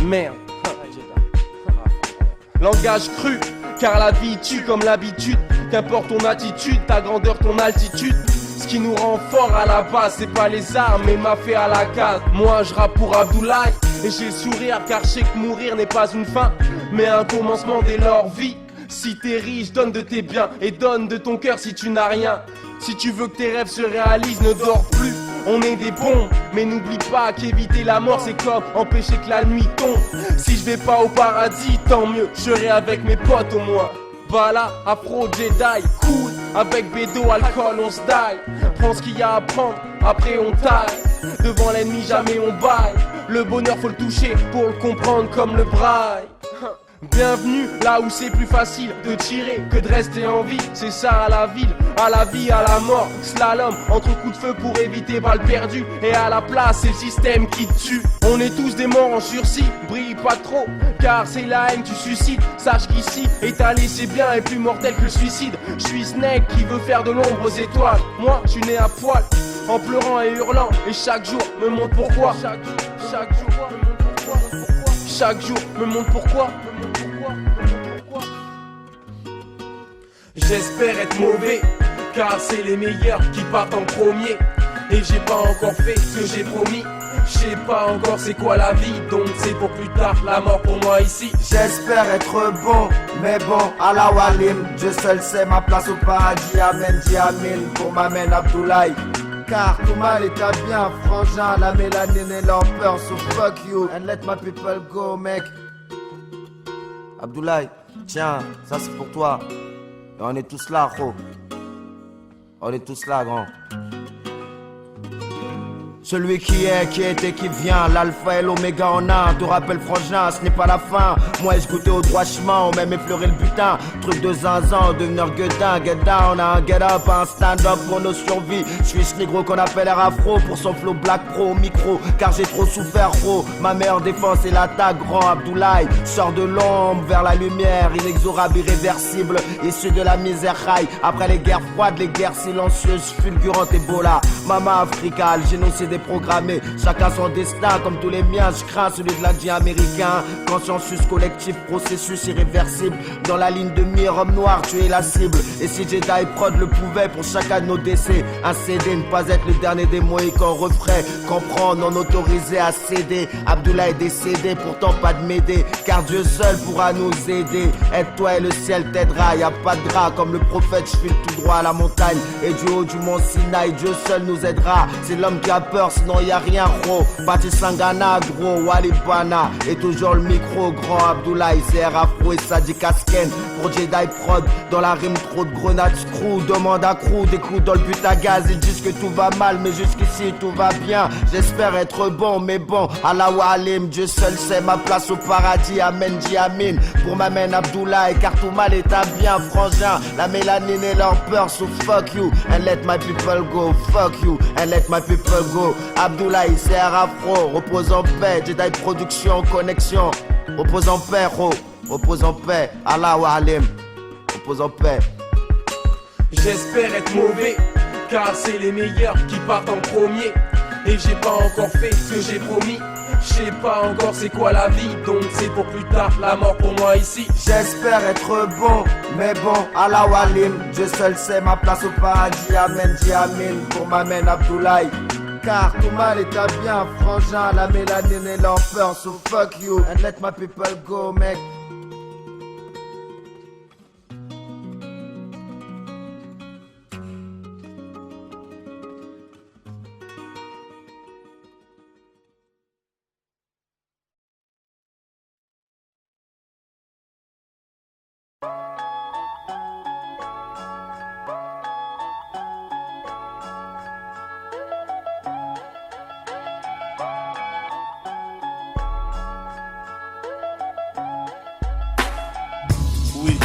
Merde. Langage cru, car la vie tue comme l'habitude. Qu'importe ton attitude, ta grandeur, ton altitude. Ce qui nous rend fort à la base, c'est pas les armes, mais m'a fait à la case. Moi je rappe pour Abdoulaye, et j'ai le sourire, car je sais que mourir n'est pas une fin, mais un commencement dès leur vie. Si t'es riche, donne de tes biens, et donne de ton cœur si tu n'as rien. Si tu veux que tes rêves se réalisent, ne dors plus. On est des bons, mais n'oublie pas qu'éviter la mort c'est comme empêcher que la nuit tombe. Si je vais pas au paradis, tant mieux, je serai avec mes potes au moins. Voilà, Afro Jedi, cool, avec bédo, alcool, on se daille. Prends ce qu'il y a à prendre, après on taille. Devant l'ennemi jamais on baille. Le bonheur faut le toucher pour le comprendre comme le braille. Bienvenue là où c'est plus facile de tirer que de rester en vie. C'est ça à la ville, à la vie, à la mort. Slalom entre coups de feu pour éviter balles perdues. Et à la place c'est le système qui te tue. On est tous des morts en sursis, brille pas trop, car c'est la haine que tu suscites. Sache qu'ici, étalé c'est bien et plus mortel que le suicide. Je suis Snake qui veut faire de l'ombre aux étoiles. Moi je suis né à poil, en pleurant et hurlant. Et chaque jour me montre pourquoi. Chaque jour me montre pourquoi. Chaque jour me montre pourquoi. J'espère être mauvais, car c'est les meilleurs qui partent en premier. Et j'ai pas encore fait ce que j'ai promis. Je sais pas encore c'est quoi la vie, donc c'est pour plus tard, la mort pour moi ici.
J'espère être bon, mais bon, Allah Walim. Dieu seul sait ma place au paradis, amen, Amin. Pour m'amène Abdoulaye, car tout mal est à bien, frangin. La mélanine et leur peur, so fuck you and let my people go, mec. Abdoulaye, tiens, ça c'est pour toi. Et on est tous là, gros. On est tous là, grand. Celui qui est, qui était, qui vient, l'alpha et l'oméga en un. Te rappelle frangin, ce n'est pas la fin. Moi je goûtais au droit chemin, on même effleuré le butin. Truc de zinzin, devenir gueudin, get down, un get up, un stand up pour nos survies. Je suis négro qu'on appelle Air Afro pour son flow black pro au micro, car j'ai trop souffert gros. Ma meilleure défense est l'attaque, grand Abdoulaye. Sors de l'ombre vers la lumière, inexorable, irréversible, issu de la misère raille. Après les guerres froides, les guerres silencieuses, fulgurantes, Ebola, Mama Africa, le génocide déprogrammé. Chacun son destin, comme tous les miens, je crains celui de l'Indien américain. Consensus collectif, processus irréversible. Dans la ligne de mire, homme noir, tu es la cible. Et si Jedi Prod le pouvait pour chacun de nos décès, un CD, ne pas être le dernier des Mohicans, refrain, comprendre, non autorisé à céder. Abdoulaye est décédé, pourtant pas de m'aider, car Dieu seul pourra nous aider. Aide-toi et le ciel t'aidera, y a pas de drap, comme le prophète, je file tout droit à la montagne. Et du haut du mont Sinaï, Dieu seul nous aidera. C'est l'homme qui a peur, sinon y a rien gros. Bati Sangana, gros, Walibana. Et toujours le micro, grand Abdoulaye, CR Afro et Sadi Kasken. Pour Jedi Prod, dans la rime trop de grenades screw. Demande à crew, des coups dans le but à gaz. Ils disent que tout va mal, mais jusqu'ici tout va bien. J'espère être bon, mais bon, Allah Walim. Dieu seul sait ma place au paradis, amen, Amin. Pour m'amène Abdoulaye, car tout mal est à bien, frangin. La mélanine et leur peur, so fuck you and let my people go. Fuck you and let my people go. Abdoulaye, CR Afro, repose en paix. Jedi Production, connexion. Repose en paix, gros. Repose en paix. Allah Walim. Repose en paix.
J'espère être mauvais, car c'est les meilleurs qui partent en premier. Et j'ai pas encore fait ce que j'ai promis. Je sais pas encore c'est quoi la vie, donc c'est pour plus tard, la mort pour moi ici.
J'espère être bon, mais bon, Allah Walim, Dieu seul sait ma place au paradis. Amen, dis amen, pour ma mène Abdoulaye. Car tout mal est à bien, frangin, la mélanine et l'enfer. So fuck you and let my people go, mec.
Oui,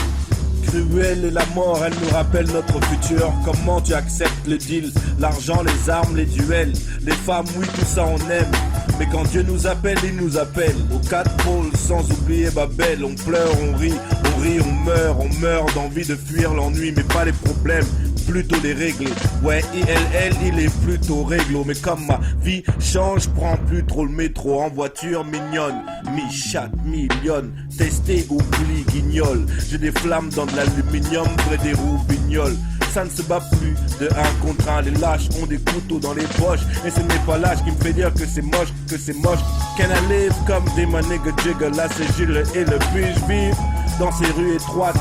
cruelle est la mort, elle nous rappelle notre futur. Comment tu acceptes le deal, l'argent, les armes, les duels, les femmes, oui tout ça on aime. Mais quand Dieu nous appelle, il nous appelle aux quatre pôles, sans oublier Babel. On pleure, on rit, on meurt d'envie de fuir l'ennui, mais pas les problèmes, plutôt les régler. Ouais, ILL, il est plutôt réglo. Mais comme ma vie change, je prends plus trop le métro. En voiture mignonne, mi-chat, millionne, testé, oublie, guignol. J'ai des flammes dans de l'aluminium, près des roubignoles. Ça ne se bat plus de 1 contre 1. Les lâches ont des couteaux dans les poches, et ce n'est pas l'âge qui me fait dire que c'est moche, Can I live comme des my nigga jiggle? Là c'est Gilles et le puis-je vivre dans ces rues étroites?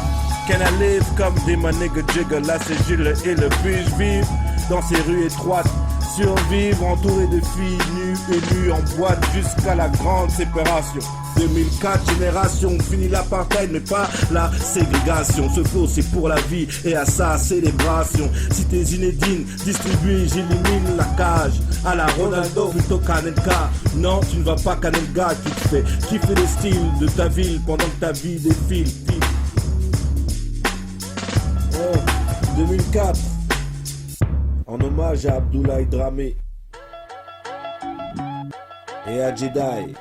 Can I live comme des my nigga jiggle? Là c'est Gilles et le puis-je vivre dans ces rues étroites? Survivre entouré de filles nues et nues en boîte jusqu'à la grande séparation. 2004, génération, fini l'apartheid mais pas la ségrégation. Ce flow c'est pour la vie et à sa célébration. Si t'es Zinedine, distribué, j'élimine la cage. À la Ronaldo plutôt qu'Anelka. Non, tu ne vas pas qu'Anelka qui te fait kiffer les styles de ta ville pendant que ta vie défile. 2004, en hommage à Abdoulaye Dramé et à Jedi.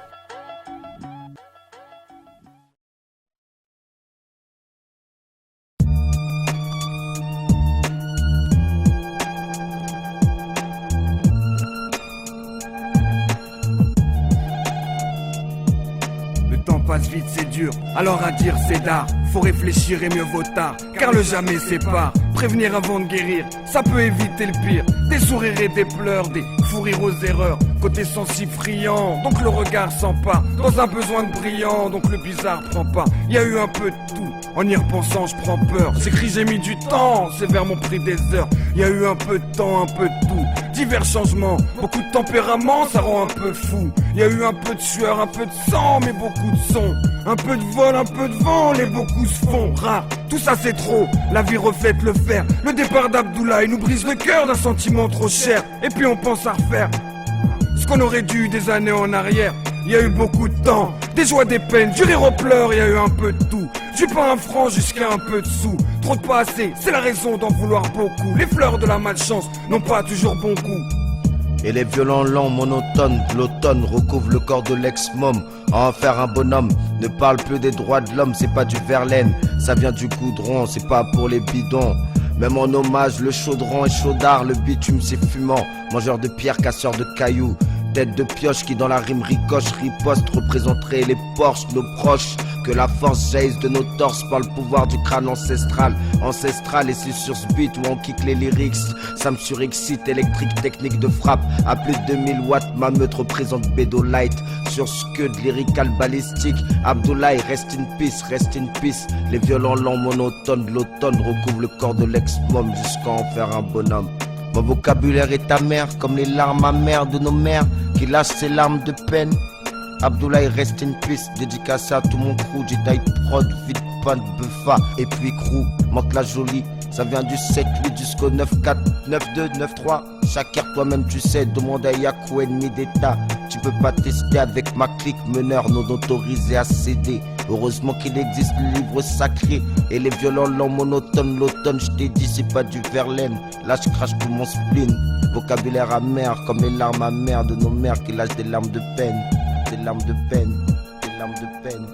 Passe vite, c'est dur, alors à dire c'est d'art. Faut réfléchir et mieux vaut tard, car le jamais sépare. Prévenir avant de guérir, ça peut éviter le pire. Des sourires et des pleurs, des fous rires aux erreurs. Côté sensible friand, donc le regard s'empare. Dans un besoin de brillant, donc le bizarre prend pas. Y a eu un peu de tout, en y repensant je prends peur. J'écris j'ai mis du temps, c'est vers mon prix des heures. Y a eu un peu de temps, un peu de tout. Divers changements, beaucoup de tempérament, ça rend un peu fou. Y a eu un peu de sueur, un peu de sang, mais beaucoup de son. Un peu de vol, un peu de vent, les beaucoup se font rares. Tout ça c'est trop, la vie reflète le fer. Le départ d'Abdoulaye nous brise le cœur d'un sentiment trop cher. Et puis on pense à refaire ce qu'on aurait dû des années en arrière. Il y a eu beaucoup de temps, des joies, des peines, du rire aux pleurs, il y a eu un peu de tout. Du pain un franc jusqu'à un peu de sous. Trop de pas assez, c'est la raison d'en vouloir beaucoup. Les fleurs de la malchance n'ont pas toujours bon goût.
Et les violents lents monotones de l'automne recouvrent le corps de l'ex-môme. À en faire un bonhomme, ne parle plus des droits de l'homme, c'est pas du Verlaine. Ça vient du goudron, c'est pas pour les bidons. Même en hommage, le chaudron est chaudard, le bitume c'est fumant. Mangeur de pierre, casseur de cailloux. Tête de pioche qui dans la rime ricoche, riposte, représenterait les Porsche, nos proches. Que la force jaillisse de nos torses par le pouvoir du crâne ancestral. Ancestral et c'est sur ce beat où on kick les lyrics. Ça me surexcite, électrique, technique de frappe. À plus de 2000 watts, ma meute représente Bédo Light. Sur ce que de lyrical balistique. Abdoulaye, rest in peace, rest in peace. Les violents lents monotones de l'automne recouvrent le corps de l'ex-môme jusqu'à en faire un bonhomme. Mon vocabulaire est amer comme les larmes amères de nos mères qui lâchent ses larmes de peine. Abdoulaye rest in peace, dédicacé à tout mon crew, Jedi prod, vite pan, buffa, et puis crew, monte la jolie, ça vient du 7-8 jusqu'au 9-4, 9-2, 9-3, chaque air toi-même tu sais, demande à Yakou, ennemi d'état, tu peux pas tester avec ma clique, meneur non autorisé à céder, heureusement qu'il existe le livre sacré, et les violents lents monotones, l'automne, je t'ai dit c'est pas du Verlaine, là je crache tout mon spleen, vocabulaire amer, comme les larmes amères de nos mères qui lâchent des larmes de peine. Des larmes de peine, des larmes de peine.